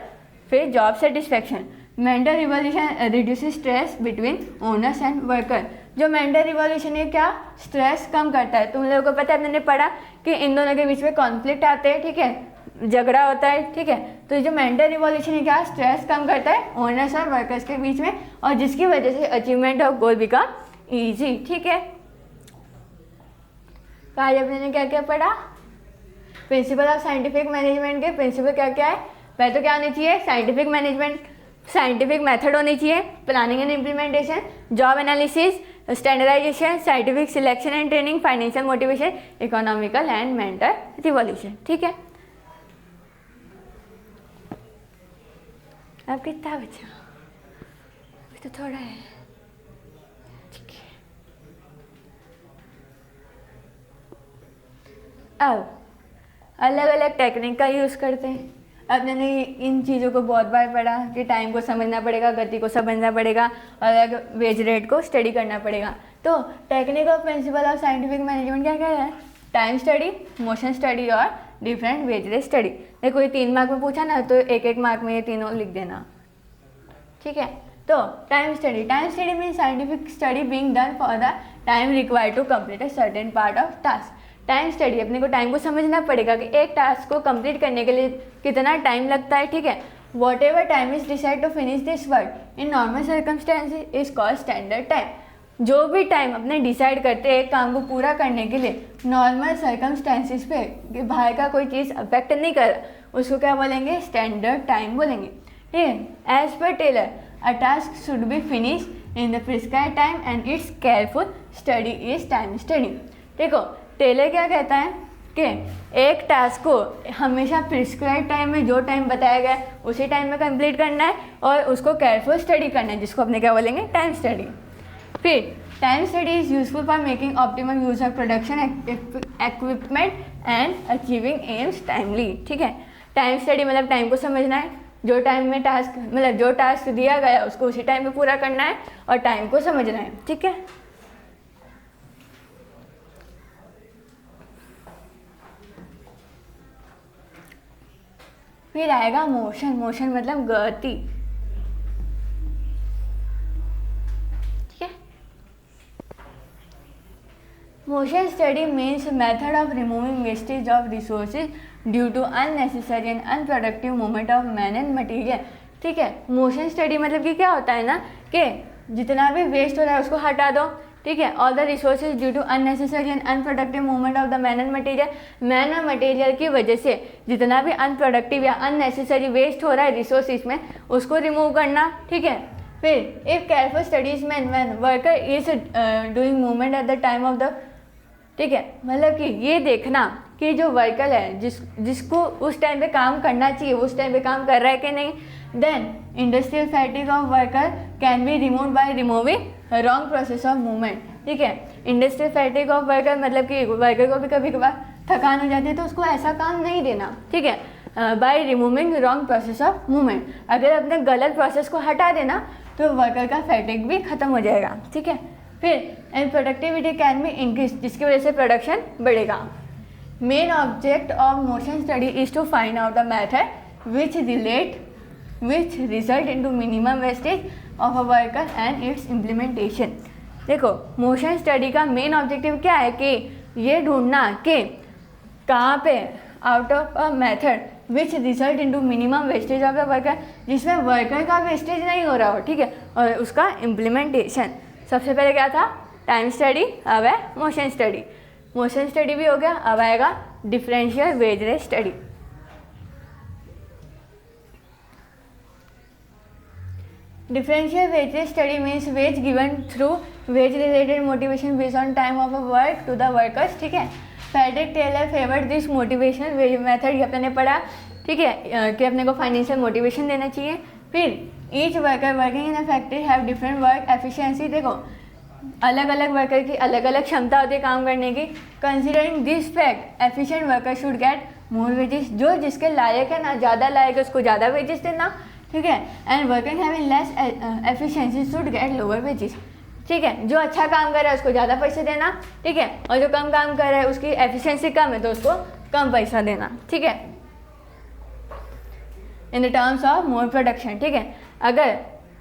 फिर job satisfaction. Mental revolution reduces stress between owners and worker. जो मेंटल रिवॉल्यूशन है क्या? स्ट्रेस कम करता है। तुम लोगों को पता है, हमने पढ़ा कि इन दोनों के बीच में कॉन्फ्लिक्ट आते हैं, ठीक है, झगड़ा होता है। ठीक है, तो जो मेंटल रिवॉल्यूशन है क्या? स्ट्रेस कम करता है ओनर्स और वर्कर्स के बीच में, और जिसकी वजह से achievement of goal become easy. ठीक है, तो आज अपने क्या क्या पढ़ा? प्रिंसिपल ऑफ साइंटिफिक मैनेजमेंट के प्रिंसिपल क्या क्या है? पहले तो क्या होनी चाहिए? साइंटिफिक मैनेजमेंट, साइंटिफिक मेथड होनी चाहिए, planning and implementation, job analysis, standardization, scientific selection and training, financial motivation, economical and mental revolution. ठीक है, अब कितना बचा? तो थोड़ा है। ठीक है, अब अलग अलग टेक्निक का यूज़ करते हैं। अब मैंने इन चीज़ों को बहुत बार पढ़ा कि टाइम को समझना पड़ेगा, गति को समझना पड़ेगा, अलग वेज रेट को स्टडी करना पड़ेगा। तो technique of principal of scientific management क्या कह रहा है? टाइम स्टडी, मोशन स्टडी और डिफरेंट वेज रेट स्टडी। देखो ये 3 मार्क में पूछा ना, तो एक एक मार्क में ये तीनों लिख देना। ठीक है, तो time study means scientific study being done for the time required to complete a certain part of task. Time study, अपने को टाइम को समझना पड़ेगा कि एक टास्क को कंप्लीट करने के लिए कितना टाइम लगता है। ठीक है, whatever time is decide to finish this work in normal circumstances is called standard time. जो भी टाइम अपने डिसाइड करते हैं एक काम को पूरा करने के लिए नॉर्मल सर्कमस्टेंसेज पे कि बाहर का कोई चीज़ अफेक्ट नहीं कर रहा, उसको क्या बोलेंगे? स्टैंडर्ड टाइम बोलेंगे। ठीक है, as per Taylor a task should be finish in the prescribed time and it's careful study is time study. देखो टेलर क्या कहता है कि एक टास्क को हमेशा प्रिस्क्राइब टाइम में जो टाइम बताया गया है उसी टाइम में कंप्लीट करना है और उसको केयरफुल स्टडी करना है, जिसको अपने क्या बोलेंगे? Time study. फिर time study is useful for making optimum use of production equipment and achieving aims timely. ठीक है, टाइम स्टडी मतलब टाइम को समझना है, जो टाइम में टास्क मतलब जो टास्क दिया गया उसको उसी टाइम में पूरा करना है और टाइम को समझना है। ठीक है, फिर आएगा मोशन। मोशन मतलब गति। ठीक है, motion study means method of removing wastage of resources due to unnecessary and unproductive movement of man and material. ठीक है, मोशन स्टडी मतलब कि क्या होता है ना कि जितना भी वेस्ट हो रहा है उसको हटा दो। ठीक है, all the resources due to unnecessary and unproductive movement of the man and material. Man और मटेरियल की वजह से जितना भी अनप्रोडक्टिव या अननेसेसरी वेस्ट हो रहा है रिसोर्सेज में उसको रिमूव करना। ठीक है, फिर if careful studies man when worker is doing movement at the time of the. ठीक है, मतलब कि ये देखना कि जो वर्कर है जिसको उस टाइम पे काम करना चाहिए उस टाइम पे काम कर रहा है कि नहीं। Then industrial fatigue of worker can be remove by removing wrong process of movement. ठीक है, इंडस्ट्रियल फैटिग ऑफ वर्कर मतलब कि वर्कर को भी कभी कभार थकान हो जाती है तो उसको ऐसा काम नहीं देना। ठीक है, bye removing wrong process of movement, अगर अपने गलत प्रोसेस को हटा देना तो वर्कर का फैटिग भी खत्म हो जाएगा। ठीक है, फिर and productivity can be increase, जिसकी वजह से प्रोडक्शन बढ़ेगा। Main object of motion study is to find out the method which result into minimum wastage of a worker and its implementation. देखो मोशन स्टडी का मेन ऑब्जेक्टिव क्या है कि ये ढूंढना कि कहाँ पे out of a method which result into minimum wastage of the worker, जिसमें वर्कर का वेस्टेज नहीं हो रहा हो। ठीक है, और उसका इम्प्लीमेंटेशन। सबसे पहले क्या था? टाइम स्टडी, अब है मोशन स्टडी। मोशन स्टडी भी हो गया, अब आएगा differential wage rate study. Differential wage rate study means wage given through wage related motivation based on time of a work to the workers. ठीक है, Frederick Taylor favoured this motivation wage method, ये अपने पढ़ा। ठीक है, कि अपने को फाइनेंशियल मोटिवेशन देना चाहिए। फिर each worker working in a factory have different work efficiency. देखो अलग अलग वर्कर की अलग अलग क्षमता होती है काम करने की। Considering this fact efficient worker should get more wages, जो जिसके लायक है ना, ज़्यादा लायक है उसको ज़्यादा वेजेस देना। ठीक है, and worker having less efficiency should get lower wages. ठीक है, जो अच्छा काम कर रहा है उसको ज़्यादा पैसे देना। ठीक है, और जो कम काम कर रहा है उसकी एफिशिएंसी कम है तो उसको कम पैसा देना। ठीक है, in the terms of more production. ठीक है, अगर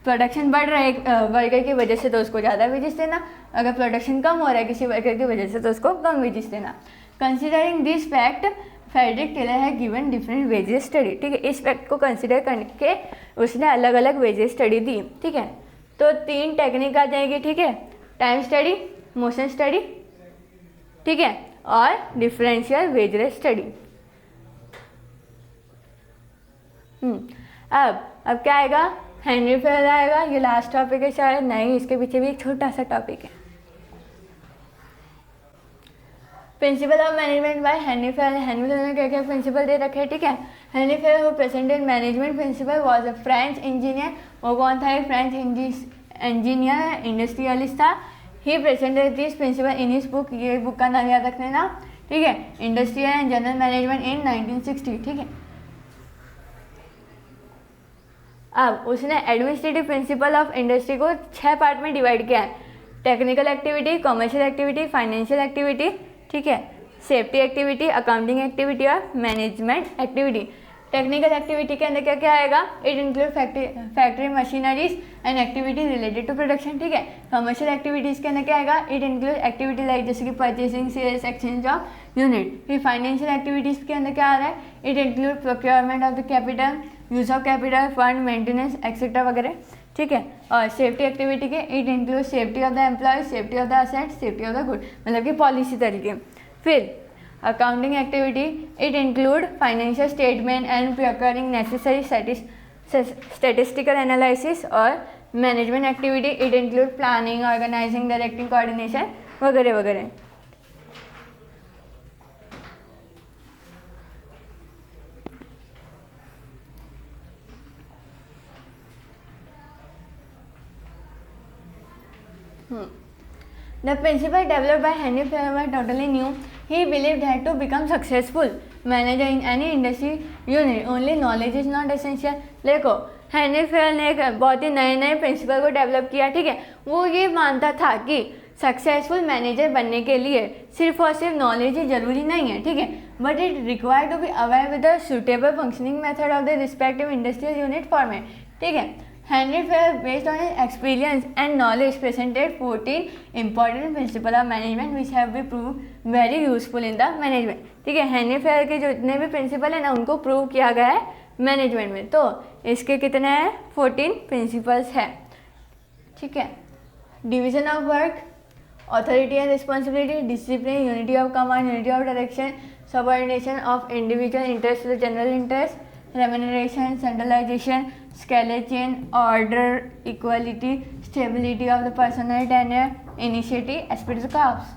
प्रोडक्शन बढ़ रहा है वर्कर की वजह से तो उसको ज़्यादा वेजेस देना, अगर प्रोडक्शन कम हो रहा है किसी वर्कर की वजह से तो उसको कम वेजेस देना। Considering this fact Frederick Taylor है गिवन डिफरेंट वेजेस स्टडी। ठीक है, इस फैक्ट को कंसिडर करके उसने अलग अलग वेजेस स्टडी दी। ठीक है, तो 3 टेक्निक आ जाएगी। ठीक है, टाइम स्टडी, मोशन स्टडी, ठीक है, और डिफरेंशियल वेज रेट स्टडी। अब क्या आएगा? हेनरी फेयर आएगा। ये लास्ट टॉपिक है शायद, नहीं इसके पीछे भी एक छोटा सा टॉपिक है। Principle of management by Henry Fayol. Henry Fayol ने क्या क्या प्रिंसिपल दे रखे हैं, ठीक है। Henry Fayol who presented management principle was a French engineer. वो कौन था, एक फ्रेंच इंजीनियर इंडस्ट्रियलिस्ट था। He presented this principle in his book, ये बुक का नाम याद रख लेना, ठीक है, industrial and general management in 1960, ठीक है। अब उसने एडमिनिस्ट्रेटिव प्रिंसिपल ऑफ इंडस्ट्री को 6 पार्ट में डिवाइड किया है। Technical activity, commercial activity, financial activity, ठीक है, सेफ्टी एक्टिविटी, अकाउंटिंग एक्टिविटी और मैनेजमेंट एक्टिविटी। टेक्निकल एक्टिविटी के अंदर क्या क्या आएगा, it include factory machineries and activity related to production, ठीक है। कमर्शियल एक्टिविटीज़ के अंदर क्या आएगा, इट इंक्लूड एक्टिविटी लाइक जैसे कि purchasing, sales, exchange of unit. फिर फाइनेंशियल एक्टिविटीज़ के अंदर क्या आ रहा है, it include procurement of the capital, use of capital, fund maintenance etcetera वगैरह, ठीक है। और सेफ्टी एक्टिविटी के it include safety of the employees, safety of the asset, safety of the good, मतलब कि पॉलिसी तरीके। फिर accounting activity, it include financial statement and procuring necessary statistical analysis. और management activity, it include planning, organizing, directing, coordination वगैरह वगैरह। The principle developed by Henry Fair were totally new. He believed that to become successful manager in any industry unit, only knowledge is not essential. देखो Henry Fayol ने एक बहुत ही नए नए principal को develop किया, ठीक है। वो ये मानता था कि सक्सेसफुल मैनेजर बनने के लिए सिर्फ और सिर्फ नॉलेज ही जरूरी नहीं है, ठीक है, but it required to be aware with the suitable functioning method of the respective industrial unit format, ठीक है। Henry Fair, based on his experience and knowledge, presented 14 important principles of management which have been proved very useful in the management, ठीक है। Henry fair के जो जितने भी principal है ना उनको प्रूव किया गया है मैनेजमेंट में। तो इसके कितने हैं, 14 प्रिंसिपल्स हैं, ठीक है। Division of work, authority and responsibility, discipline, unity of command, unity of direction, subordination of individual interest to the general interest, remuneration, centralization, scale chain, order, equality, stability of the personnel tenure, initiative, esprit de corps.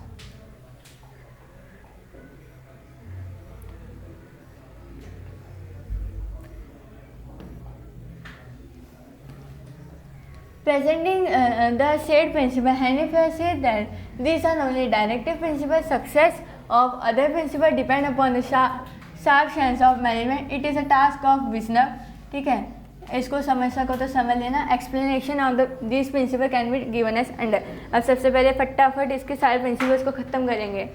Presenting the said principle, Henry Fair said that these are only directive principles. Success of other principles depend upon the sharp sense of management, it is a task of visionary, ठीक है। इसको समझ सको तो समझ लेना। Explanation of this principle can be given as under. अब सबसे पहले फटाफट इसके सारे प्रिंसिपल्स को खत्म करेंगे।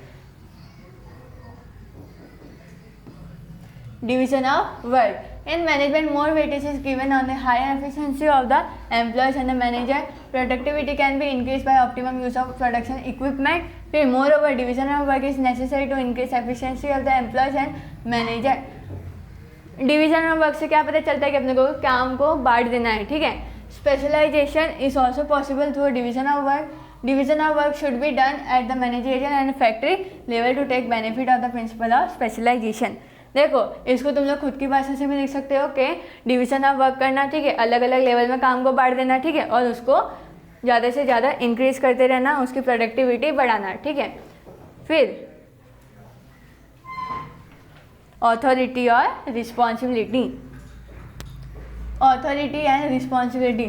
Division of work, in management more weightage is given on the higher efficiency of the employees and the manager. Productivity can be increased by optimum use of production equipment. फिर moreover division of work is necessary to increase efficiency of the employees and manager. Division of work से क्या पता चलता है कि अपने को काम को बांट देना है, ठीक है। Specialization is also possible through division of work. Division of work should be done at the managerial and factory level to take benefit of the principle of specialization. देखो इसको तुम लोग खुद की भाषा से भी लिख सकते हो कि डिवीजन ऑफ वर्क करना, ठीक है, अलग अलग लेवल में काम को बांट देना, ठीक है, और उसको ज़्यादा से ज़्यादा इंक्रीज करते रहना, उसकी प्रोडक्टिविटी बढ़ाना, ठीक है. फिर ऑथोरिटी और responsibility. Authority and responsibility,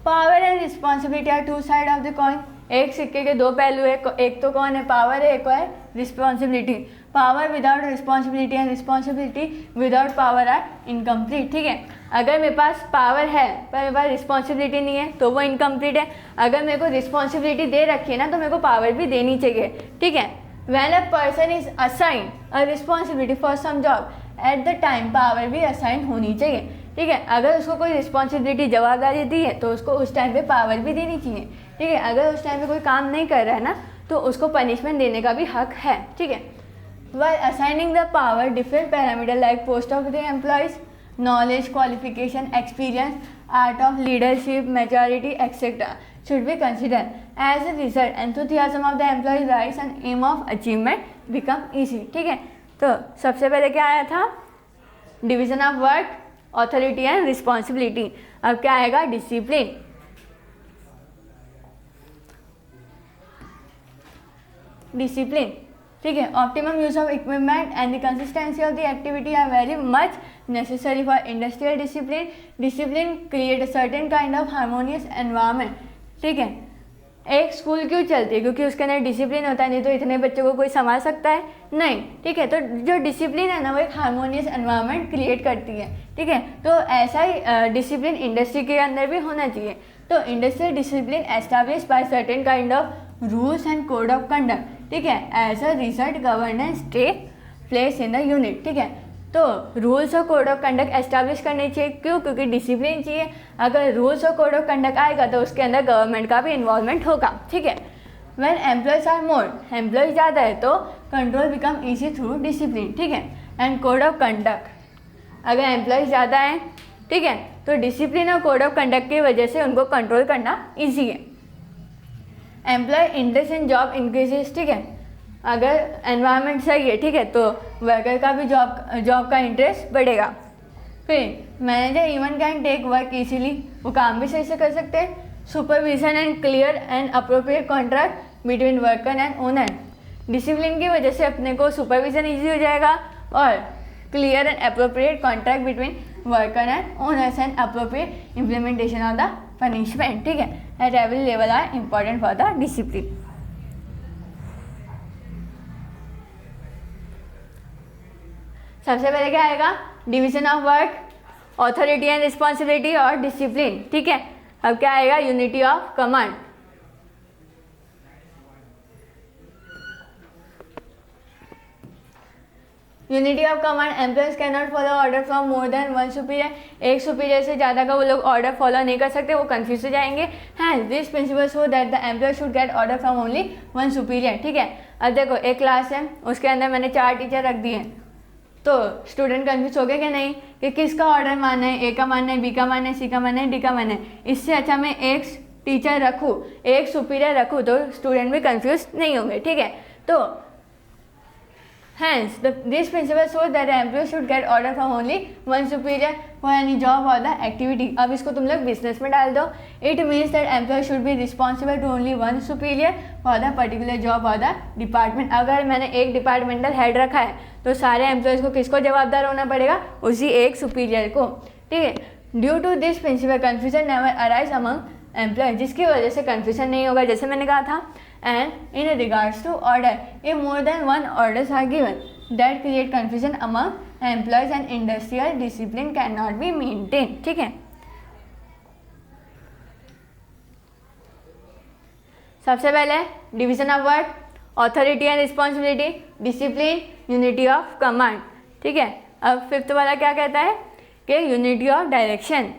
power and responsibility are two side of the coin. एक सिक्के के दो पहलू है, एक तो कौन है, पावर है, एक है responsibility. Power without responsibility and responsibility without power are incomplete, ठीक है. अगर मेरे पास पावर है पर मेरे पास रिस्पॉन्सिबिलिटी नहीं है तो वो इनकम्प्लीट है. अगर मेरे को रिस्पॉन्सिबिलिटी दे रखी है ना तो मेरे को पावर भी देनी चाहिए, ठीक है. When a person is assigned a responsibility for some job, at the time power भी असाइन होनी चाहिए, ठीक है. अगर उसको कोई रिस्पॉन्सिबिलिटी जवाबदारी दी है तो उसको उस टाइम पे पावर भी देनी चाहिए, ठीक है. अगर उस टाइम पे कोई काम नहीं कर रहा है ना तो उसको पनिशमेंट देने का भी हक है, ठीक है. While assigning the power, different parameters like post of the employees, knowledge, qualification, experience, art of leadership, maturity, etc. should be considered. As a result, enthusiasm of the employee rise and aim of achievement become easy, ठीक है. तो सबसे पहले क्या आया था, division of work, authority and responsibility. अब क्या आएगा, डिसिप्लिन. डिसिप्लिन ठीक है, optimum use of equipment and the consistency of the activity are very much necessary for industrial discipline. Discipline create a certain kind of harmonious environment. ठीक है, एक school क्यों चलती है? क्योंकि उसके अंदर डिसिप्लिन होता है, नहीं तो इतने बच्चों को कोई संभाल सकता है नहीं। ठीक है, तो जो डिसिप्लिन है ना वो एक हार्मोनियस एनवायरनमेंट क्रिएट करती है। ठीक है, तो ऐसा ही डिसिप्लिन इंडस्ट्री के अंदर भी होना चाहिए। तो industrial discipline establish by certain kind of rules and code of conduct. ठीक है, as a result governance take place in the unit. ठीक है, तो रूल्स और कोड ऑफ कंडक्ट एस्टैब्लिश करने चाहिए। क्यों? क्योंकि डिसिप्लिन चाहिए। अगर रूल्स और कोड ऑफ कंडक्ट आएगा तो उसके अंदर गवर्नमेंट का भी इन्वॉल्वमेंट होगा। ठीक है, when employees are more, employees ज़्यादा है तो control become easy through discipline. ठीक है, एंड कोड ऑफ कंडक्ट, अगर एम्प्लॉयज ज़्यादा हैं, ठीक है, तो डिसिप्लिन और कोड ऑफ कंडक्ट की वजह से उनको कंट्रोल करना ईजी है। Employee interest in job increases. ठीक है, अगर एनवायरनमेंट सही है, ठीक है, तो वर्कर का भी जॉब का इंटरेस्ट बढ़ेगा। फिर manager even can take work easily, वो काम भी सही से कर सकते हैं। Supervision and clear and appropriate contract between worker and owner. Discipline की वजह से अपने को सुपरविजन ईजी हो जाएगा और clear and appropriate contract between worker and owners and appropriate implementation of the punishment. ठीक है, at every level are important for the discipline. सबसे पहले क्या आएगा? Division of work, authority and responsibility और डिसिप्लिन। ठीक है, अब क्या आएगा? Unity of command. Unity of command, employees can not follow order from more than one superior. एक सुपीरियर से ज़्यादा का वो लोग ऑर्डर फॉलो नहीं कर सकते, वो कंफ्यूज हो जाएंगे। Hence this principle show that the employee should get order from only one superior. ठीक है, अब देखो एक क्लास है, उसके अंदर मैंने 4 टीचर रख दिए, तो स्टूडेंट कंफ्यूज हो गए कि नहीं कि किसका ऑर्डर मानना है, ए का मानना है, बी का मानना है, सी का मानना है, डी का मानना है। इससे अच्छा मैं एक टीचर रखूँ, एक सुपीरियर रखूँ, तो स्टूडेंट भी कंफ्यूज नहीं होंगे। ठीक है, तो hence this principle shows that the employee should get order from only one superior for any job or the activity। अब इसको तुम लोग बिजनेस में डाल दो। It means that employee should be responsible to only one superior for the particular job or the department। अगर मैंने एक डिपार्टमेंटल हेड रखा है तो सारे एम्प्लॉयज़ को किसको जवाबदार होना पड़ेगा? उसी एक सुपीरियर को। ठीक है, due to this principle confusion never arise among employee, जिसकी वजह से कन्फ्यूजन नहीं होगा, जैसे मैंने कहा था। And in regards to order, if more than one orders are given, that create confusion among employees and industrial discipline cannot be maintained। ठीक है, सबसे पहले division of work, authority and responsibility, discipline, unity of command. ठीक है, अब fifth वाला क्या कहता है कि unity of direction.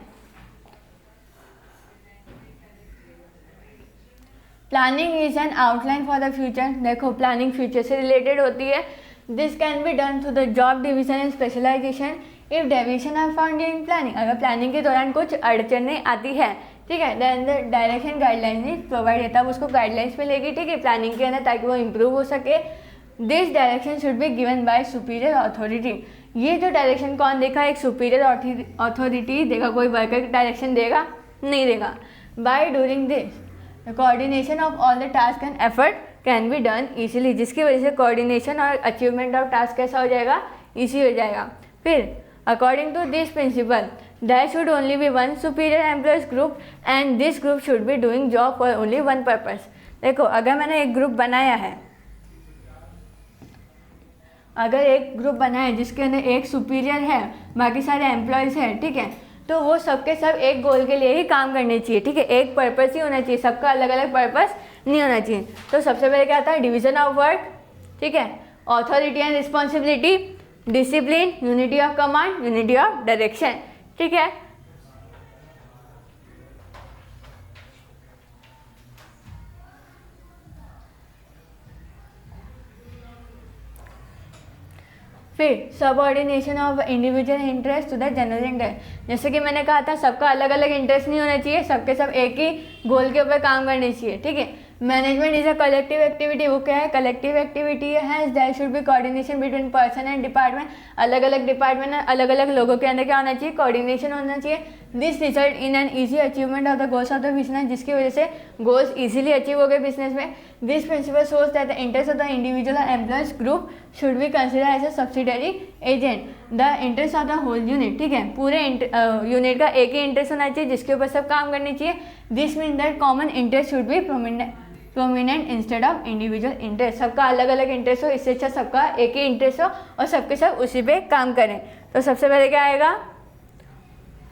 Planning is an outline for the future. देखो प्लानिंग फ्यूचर से रिलेटेड होती है। This can be done through the job division and specialization if deviation are found in planning. अगर प्लानिंग के दौरान कुछ अड़चनें आती है, ठीक है, then the direction guidelines is provide, तब उसको गाइडलाइंस में लेगी, ठीक है, प्लानिंग के अंदर, ताकि वो इम्प्रूव हो सके। This direction should be given by superior authority. ये जो डायरेक्शन कौन देगा? एक सुपीरियर अथॉरिटी देगा। कोई वर्कर डायरेक्शन देगा? नहीं देगा। By during this coordination of all the task and effort can be done easily, जिसकी वजह से कोऑर्डिनेशन और अचीवमेंट ऑफ टास्क कैसा हो जाएगा? ईजी हो जाएगा। फिर according to this principle there should only be one superior employees group and this group should be doing job for only one purpose. देखो अगर मैंने एक ग्रुप बनाया है, अगर एक ग्रुप बनाया है जिसके अंदर एक सुपीरियर है, बाकी सारे एम्प्लॉयज़ हैं, ठीक है, तो वो सबके सब एक गोल के लिए ही काम करने चाहिए। ठीक है, एक पर्पस ही होना चाहिए, सबका अलग अलग पर्पस नहीं होना चाहिए। तो सबसे पहले क्या आता है? डिवीजन ऑफ वर्क, ठीक है, authority and responsibility, discipline, unity of command, unity of direction. ठीक है, फिर subordination of individual interest to the general interest. जैसे कि मैंने कहा था, सबका अलग अलग इंटरेस्ट नहीं होना चाहिए, सबके सब एक ही गोल के ऊपर काम करने चाहिए। ठीक है, management is a collective activity. वो क्या है? कलेक्टिव एक्टिविटी है। There should be coordination between person and department. अलग अलग डिपार्टमेंट, अलग अलग लोगों के अंदर क्या होना चाहिए? कोऑर्डिनेशन होना चाहिए। This result in an easy achievement of the goals of the business, जिसकी वजह से गोल्स इजीली अचीव हो गए बिजनेस में। This principle shows that the interest of the individual और employees group should be consider as a subsidiary against the interest of the whole unit. ठीक है, पूरे यूनिट का एक ही इंटरेस्ट होना चाहिए जिसके ऊपर सब काम करने चाहिए। This mean that common interest should be prominent instead of individual interest. सबका अलग अलग इंटरेस्ट हो, इससे अच्छा सबका एक ही इंटरेस्ट हो और सबके सब उसी पे काम करें। तो सबसे पहले क्या आएगा?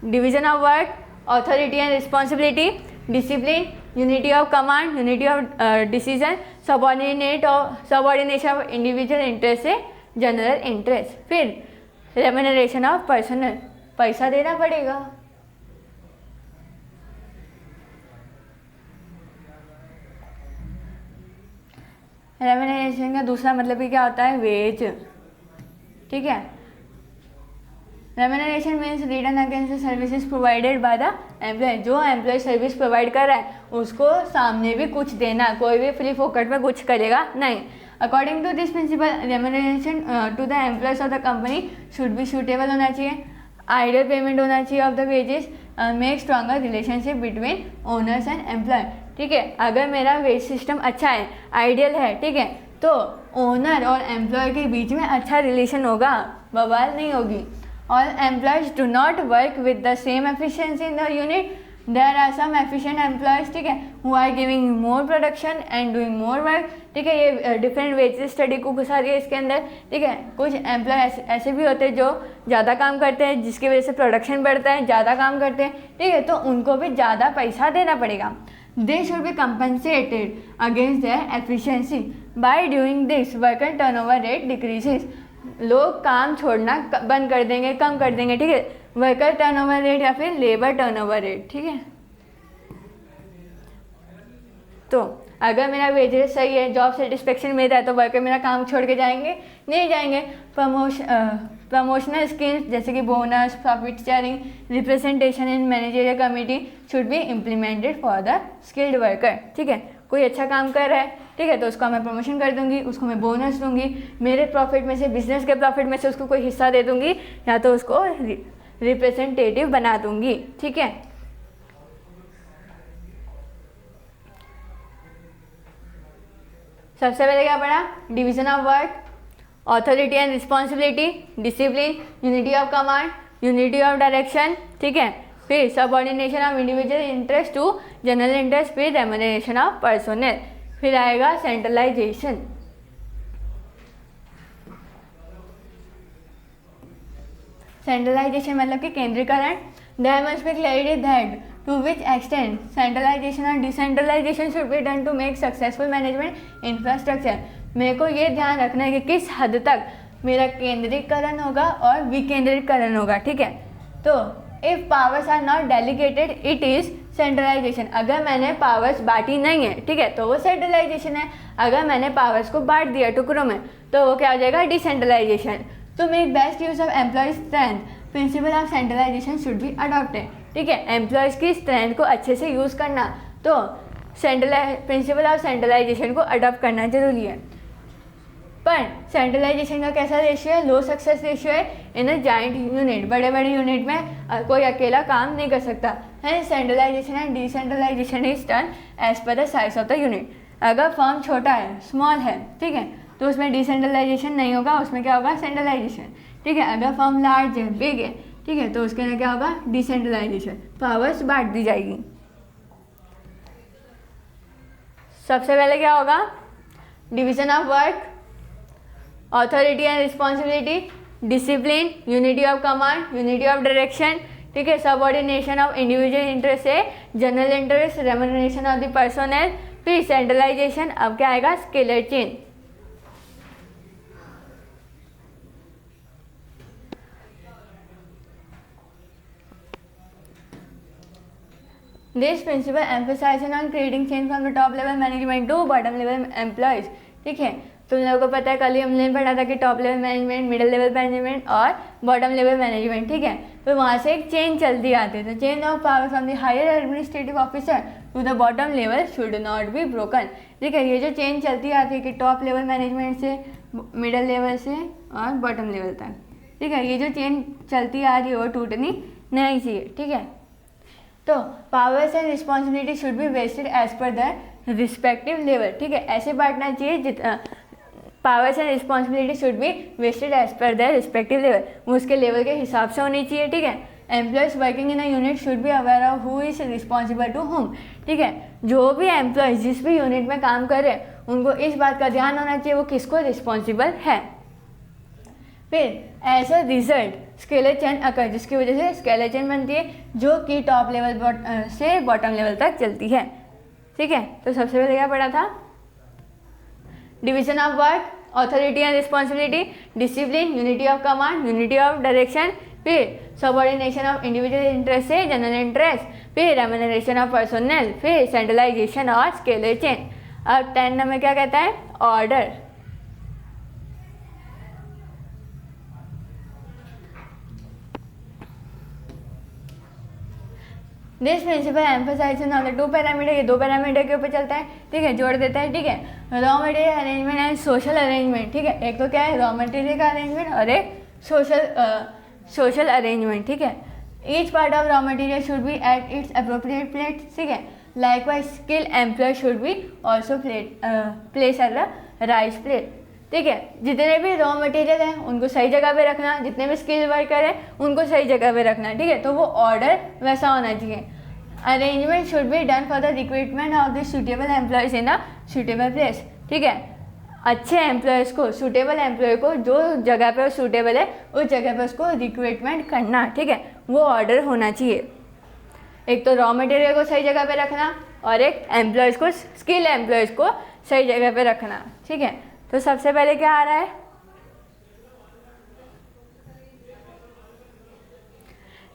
Division of work, authority and responsibility, discipline, unity of command, unity of decision, subordination of individual interest से जनरल इंटरेस्ट। फिर रेम्यूनरेशन ऑफ पर्सनल, पैसा देना पड़ेगा। रेम्यूनरेशन का दूसरा मतलब भी क्या होता है? वेज। ठीक है, remuneration means return against the services provided by the employ. जो एम्प्लॉय सर्विस प्रोवाइड कर रहा है उसको सामने भी कुछ देना, कोई भी फ्री फोकट में कुछ करेगा नहीं। According to this principle remuneration to the employees of the company should be suitable होना चाहिए, आइडियल पेमेंट होना चाहिए of the wages, make stronger relationship between owners and employ. ठीक है, अगर मेरा वेज सिस्टम अच्छा है, आइडियल है, ठीक है, तो ओनर और एम्प्लॉय के बीच में अच्छा रिलेशन होगा, बवाल नहीं होगी। All employees do not work with the same efficiency in the unit. There are some efficient employees, ठीक है, who are giving more production and doing more work. ठीक है, ये डिफरेंट वेजेस स्टडी को घुसा दिया इसके अंदर। ठीक है, कुछ एम्प्लॉय ऐसे भी होते हैं जो ज़्यादा काम करते हैं जिसकी वजह से प्रोडक्शन बढ़ता है, ज़्यादा काम करते हैं, ठीक है, तो उनको भी ज़्यादा पैसा देना पड़ेगा। They should be compensated against their efficiency. By doing this, worker turnover rate decreases. लोग काम छोड़ना बंद कर देंगे, कम कर देंगे। ठीक है, वर्कर टर्नओवर रेट या फिर लेबर टर्नओवर रेट। ठीक है, तो अगर मेरा वेजेस सही है, जॉब सेटिस्फेक्शन मिल रहा है, तो वर्कर मेरा काम छोड़ के जाएंगे? नहीं जाएंगे। प्रमोशनल स्कीम्स जैसे कि bonus, profit sharing, representation in managerial committee should be implemented for the skilled worker. ठीक है, कोई अच्छा काम कर रहा है, ठीक है, तो उसका मैं प्रमोशन कर दूंगी, उसको मैं बोनस दूंगी, मेरे प्रॉफिट में से, बिजनेस के प्रॉफिट में से उसको कोई हिस्सा दे दूंगी, या तो उसको रिप्रेजेंटेटिव बना दूंगी। ठीक है, सबसे पहले क्या पढ़ा? Division of work, authority and responsibility, discipline, unity of command, unity of direction. ठीक है, फिर subordination of individual interest to general interest, फिर रेम्यूनरेशन ऑफ पर्सोनल, फिर आएगा सेंट्रलाइजेशन। सेंट्रलाइजेशन मतलब कि केंद्रीकरण। There must be clarity that to which extent centralisation और decentralisation should be done to make successful management infrastructure. मेरे को ये ध्यान रखना है कि किस हद तक मेरा केंद्रीकरण होगा और विकेंद्रीकरण होगा। ठीक है, तो if powers are not delegated it is centralisation. अगर मैंने पावर्स बांटी नहीं है, ठीक है, तो वो सेंट्रलाइजेशन है। अगर मैंने पावर्स को बांट दिया टुकड़ों में, तो वो क्या हो जाएगा? Decentralisation. To make best use of employ strength, principle of centralisation should be adopted. ठीक है, एम्प्लॉयज़ की स्ट्रेंथ को अच्छे से यूज़ करना, तो प्रिंसिपल ऑफ सेंट्रलाइजेशन को अडॉप्ट करना जरूरी है। पर सेंट्रलाइजेशन का कैसा रेशियो है? लो सक्सेस रेशियो है इन अ जॉइंट यूनिट। बड़े बड़े यूनिट में कोई अकेला काम नहीं कर सकता है। Centralisation and decentralisation is done as per the size of the unit. अगर फर्म छोटा है, स्मॉल है, ठीक है, तो उसमें डिसेंट्रलाइजेशन नहीं होगा, उसमें क्या होगा? सेंट्रलाइजेशन। ठीक है, अगर फर्म लार्ज है, बिग है, ठीक है, तो उसके अंदर क्या होगा? डिसेंट्रलाइजेशन, पावर्स बांट दी जाएगी। सबसे पहले क्या होगा? Division of work, authority and responsibility, discipline, unity of command, unity of direction. ठीक है, सबऑर्डिनेशन ऑफ इंडिविजुअल इंटरेस्ट है general interest, remuneration of the personal, फिर सेंट्रलाइजेशन। अब क्या आएगा? Scalar chain. This principle emphasising on creating change from the top level management to bottom level employees. ठीक है, तुम लोगों को पता है, कल ही हमने पढ़ा था कि top level management, middle level management और बॉटम लेवल मैनेजमेंट। ठीक है, तो वहाँ से एक चेन चलती आती है। तो chain of power from the higher administrative officer to the bottom level should not be broken. ठीक है, ये जो चेन चलती आती है कि टॉप लेवल मैनेजमेंट से, मिडिल लेवल से और बॉटम लेवल तक, ठीक है, ये जो चेन चलती आ रही है वो टूटनी नहीं चाहिए। ठीक है, तो powers and responsibility should be vested as per the respective level, ठीक है, ऐसे बांटना चाहिए जितना powers and responsibility should be vested as per the respective level, वो उसके लेवल के हिसाब से होनी चाहिए, ठीक है। Employees working in a unit should be aware of who is responsible to whom, ठीक है, जो भी एम्प्लॉयज जिस भी यूनिट में काम कर रहे हैं उनको इस बात का ध्यान होना चाहिए वो किसको रिस्पॉन्सिबल है। फिर as a result scalar chain occur, जिसकी वजह से स्केलर चेन बनती है जो कि टॉप लेवल से बॉटम लेवल तक चलती है, ठीक है। तो सबसे पहले क्या पढ़ा था, division of work, authority and responsibility, discipline, unity of command, unity of direction, फिर सबऑर्डिनेशन ऑफ इंडिविजुअल इंटरेस्ट से जनरल इंटरेस्ट, फिर रेम्यूनरेशन ऑफ पर्सोनल, फिर सेंट्रलाइजेशन और स्केलर चेन। अब 10 नंबर क्या कहता है, order. This principle emphasises on the 2 parameter, ये 2 पैरामीटर के ऊपर चलता है, ठीक है, जोड़ देता है, ठीक है। Raw material arrangement and social arrangement, ठीक है, एक तो क्या है रॉ मटेरियल का अरेंजमेंट और एक सोशल अरेंजमेंट, ठीक है। Each part of raw material should be at its appropriate place, ठीक है। Likewise skill employ should be also place at the right place, ठीक है। जितने भी रॉ मटेरियल हैं उनको सही जगह पे रखना, जितने भी स्किल वर्कर हैं उनको सही जगह पे रखना, ठीक है। तो वो ऑर्डर वैसा होना चाहिए। Arrangement should be done for the recruitment of the suitable employees in a suitable place, ठीक है। अच्छे एम्प्लॉयज़ को, सूटेबल एम्प्लॉय को जो जगह पे सूटेबल है उस जगह पे उसको रिक्रूटमेंट करना, ठीक है, वो ऑर्डर होना चाहिए। एक तो रॉ मटेरियल को सही जगह पे रखना और एक एम्प्लॉयज़ को, स्किल एम्प्लॉयज़ को सही जगह पे रखना, ठीक है। तो सबसे पहले क्या आ रहा है,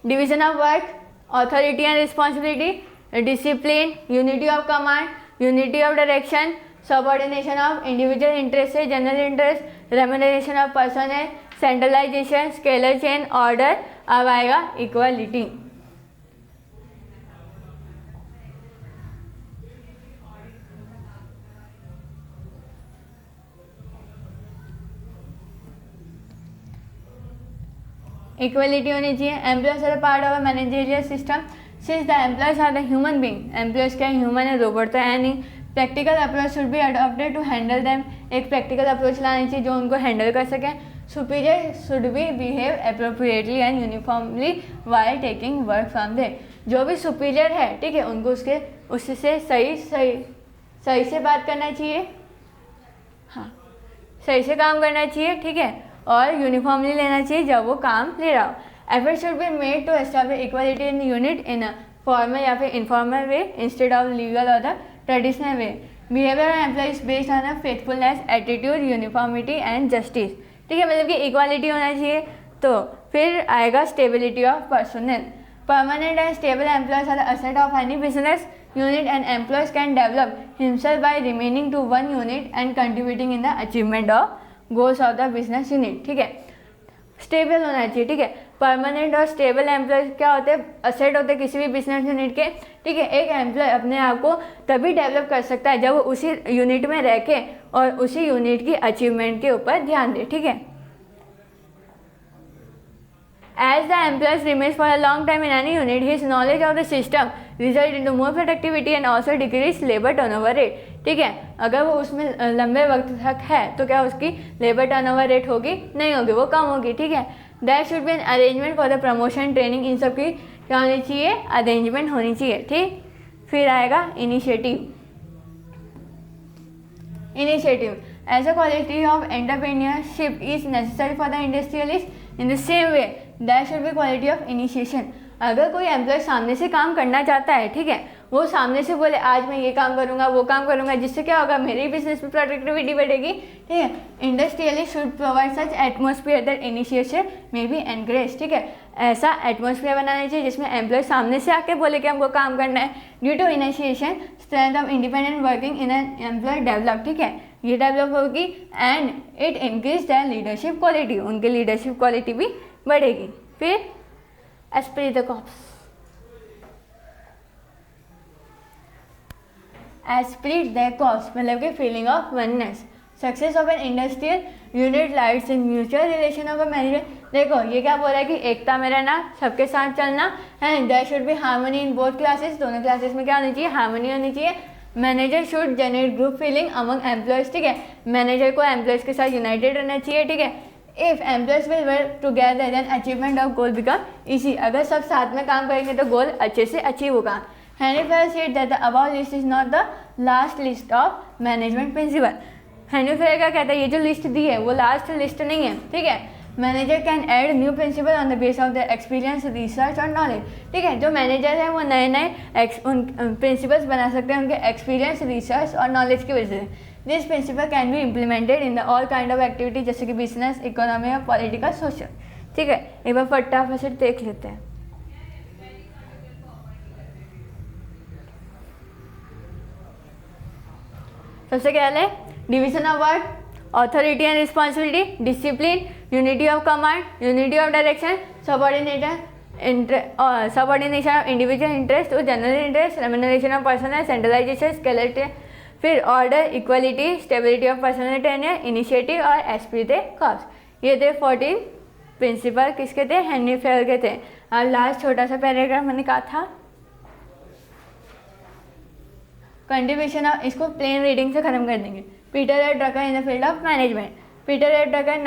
division of work, authority and responsibility, discipline, unity of command, unity of direction, subordination of individual interest से general interest, remuneration of personnel, centralisation, scalar chain, order. अब आएगा इक्वालिटी। इक्वलिटी होनी चाहिए। Employees are part of a managerial system since the employees are the human being, employees क्या human है, robot तो है नहीं। Practical approach should be adopted to handle them, एक प्रैक्टिकल अप्रोच लानी चाहिए जो उनको हैंडल कर सकें। Superior should be behave appropriately and uniformly while taking work from them, जो भी सुपीरियर है, ठीक है, उनको उससे सही से बात करना चाहिए, हाँ, सही से काम करना चाहिए, ठीक है, और यूनिफॉर्मली लेना चाहिए जब वो काम ले रहा हो। Effort should be made to establish equality in unit in a formal या फिर informal way instead of legal और the traditional way. Behaviour of employees based on a faithfulness, attitude, uniformity and justice, ठीक है, मतलब कि equality होना चाहिए। तो फिर आएगा stability of personal, permanent and stable employees are asset of any business unit and employees can develop himself by remaining to one unit and contributing in the achievement of goals of the business unit, ठीक है। Stable होना चाहिए, ठीक है। Permanent और stable employ क्या होते हैं, असेट होते हैं किसी भी बिजनेस यूनिट के, ठीक है। एक एम्प्लॉय अपने आप को तभी डेवलप कर सकता है जब वो उसी यूनिट में रह के और उसी यूनिट की अचीवमेंट के ऊपर ध्यान दे, ठीक है। As the employee remains for a long time in any unit, his knowledge of the system result into more productivity and also decrease labor turnover rate, ठीक है। अगर वो उसमें लंबे वक्त तक है तो क्या उसकी लेबर टर्नओवर रेट होगी, नहीं होगी, वो कम होगी, ठीक है। There should be an arrangement for the promotion training, इन सब की क्या होनी चाहिए, अरेंजमेंट होनी चाहिए, ठीक। फिर आएगा initiative. As a quality of entrepreneurship is necessary for the industrialist, in the same way there should be quality of initiation. अगर कोई एम्प्लॉय सामने से काम करना चाहता है, ठीक है, वो सामने से बोले आज मैं ये काम करूँगा वो काम करूँगा, जिससे क्या होगा, मेरी बिजनेस में प्रोडक्टिविटी बढ़ेगी, ठीक है। Industrialist should provide such atmosphere that initiation may be encourage, ठीक है। ऐसा एटमोसफियर बनाना चाहिए जिसमें एम्प्लॉय सामने से आके बोले कि हमको काम करना है। Due to initiation strength of independent working in an employ develop, ठीक है, ये डेवलप होगी and it increase the leadership quality, उनकी लीडरशिप क्वालिटी भी बढ़ेगी। फिर esprit de corps, esprit de corps मतलब कि feeling of oneness. Success of an industrial unit lights in mutual relation of a manager देखो ये क्या बोल रहा है कि एकता में रहना, सबके साथ चलना, and there should be harmony in both classes, दोनों क्लासेस में क्या होनी चाहिए, हार्मनी होनी चाहिए। Manager should generate group feeling among employees, ठीक है, मैनेजर को एम्प्लॉयज के साथ यूनाइटेड रहना चाहिए, ठीक है। If employees will work together then achievement of goal become easy, अगर सब साथ में काम करेंगे तो गोल अच्छे से अचीव होगा। Henry Fayol said that the above list is not the last list of management principle. Henry Fayol क्या कहता है, ये जो लिस्ट दी है वो लास्ट लिस्ट नहीं है, ठीक है। Manager can add new principal on the base of the experience, research और नॉलेज, ठीक है। जो मैनेजर है वो नए नए प्रिंसिपल्स बना सकते हैं उनके एक्सपीरियंस, रिसर्च और नॉलेज की वजह से। This principle can be implemented in the all kind of activity, जैसे कि बिजनेस, इकोनॉमी और पॉलिटिकल, सोशल, ठीक है। एक बार फटाफट से देख लेते हैं। सबसे पहले division of work, authority and responsibility, discipline, unity of command, unity of direction, subordination of individual interest और general interest, remuneration of personnel, centralisation, skeletal, फिर order, equality, stability of personnel tenure, initiative और esprit de corps. ये थे 14 principal, किसके थे, Henry fair के थे। और लास्ट छोटा सा पैराग्राफ मैंने कहा था कंट्रीब्यूशन ऑफ, इसको प्लेन रीडिंग से खत्म कर देंगे। Peter F Drucker in the field of management. Peter F Drucker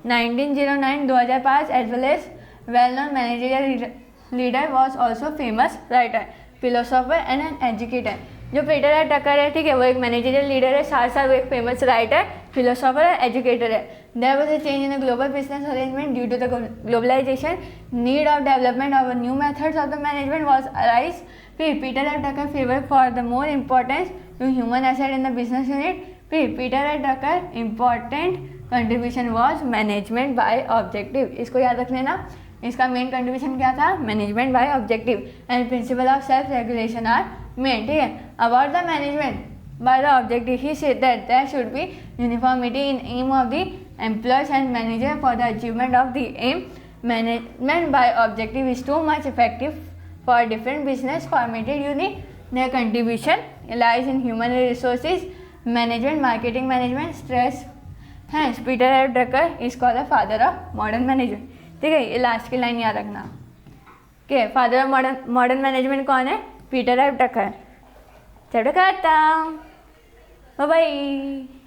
1905 as well as well known managerial leader was also famous writer, philosopher and an educator. जो Peter F Drucker है, ठीक है, वो एक मैनेजरियल लीडर है, साथ साथ वो एक फेमस राइटर, फिलोसोफर और एजुकेटर है। There was a change in the global business arrangement due to the globalisation, need of development of new methods of the management was arise. फिर Peter F Drucker favour for the more importance to human asset in the business unit. फिर Peter F Drucker important contribution was management by objective, इसको याद रख लेना। इसका main contribution क्या था, management by objective, and principle of self regulation are main, ठीक है। About the management by the objective he said that there should be uniformity in aim of the employees and manager for the achievement of the aim. Management by objective is too much effective for different business formatted unit. Their contribution lies in human resources management, marketing management, stress. Hence Peter F. Drucker is called the father of modern management, ठीक है। ये last की line याद रखना कि father of modern management कौन है, Peter F Drucker. चलो खत्म, बाय बाय।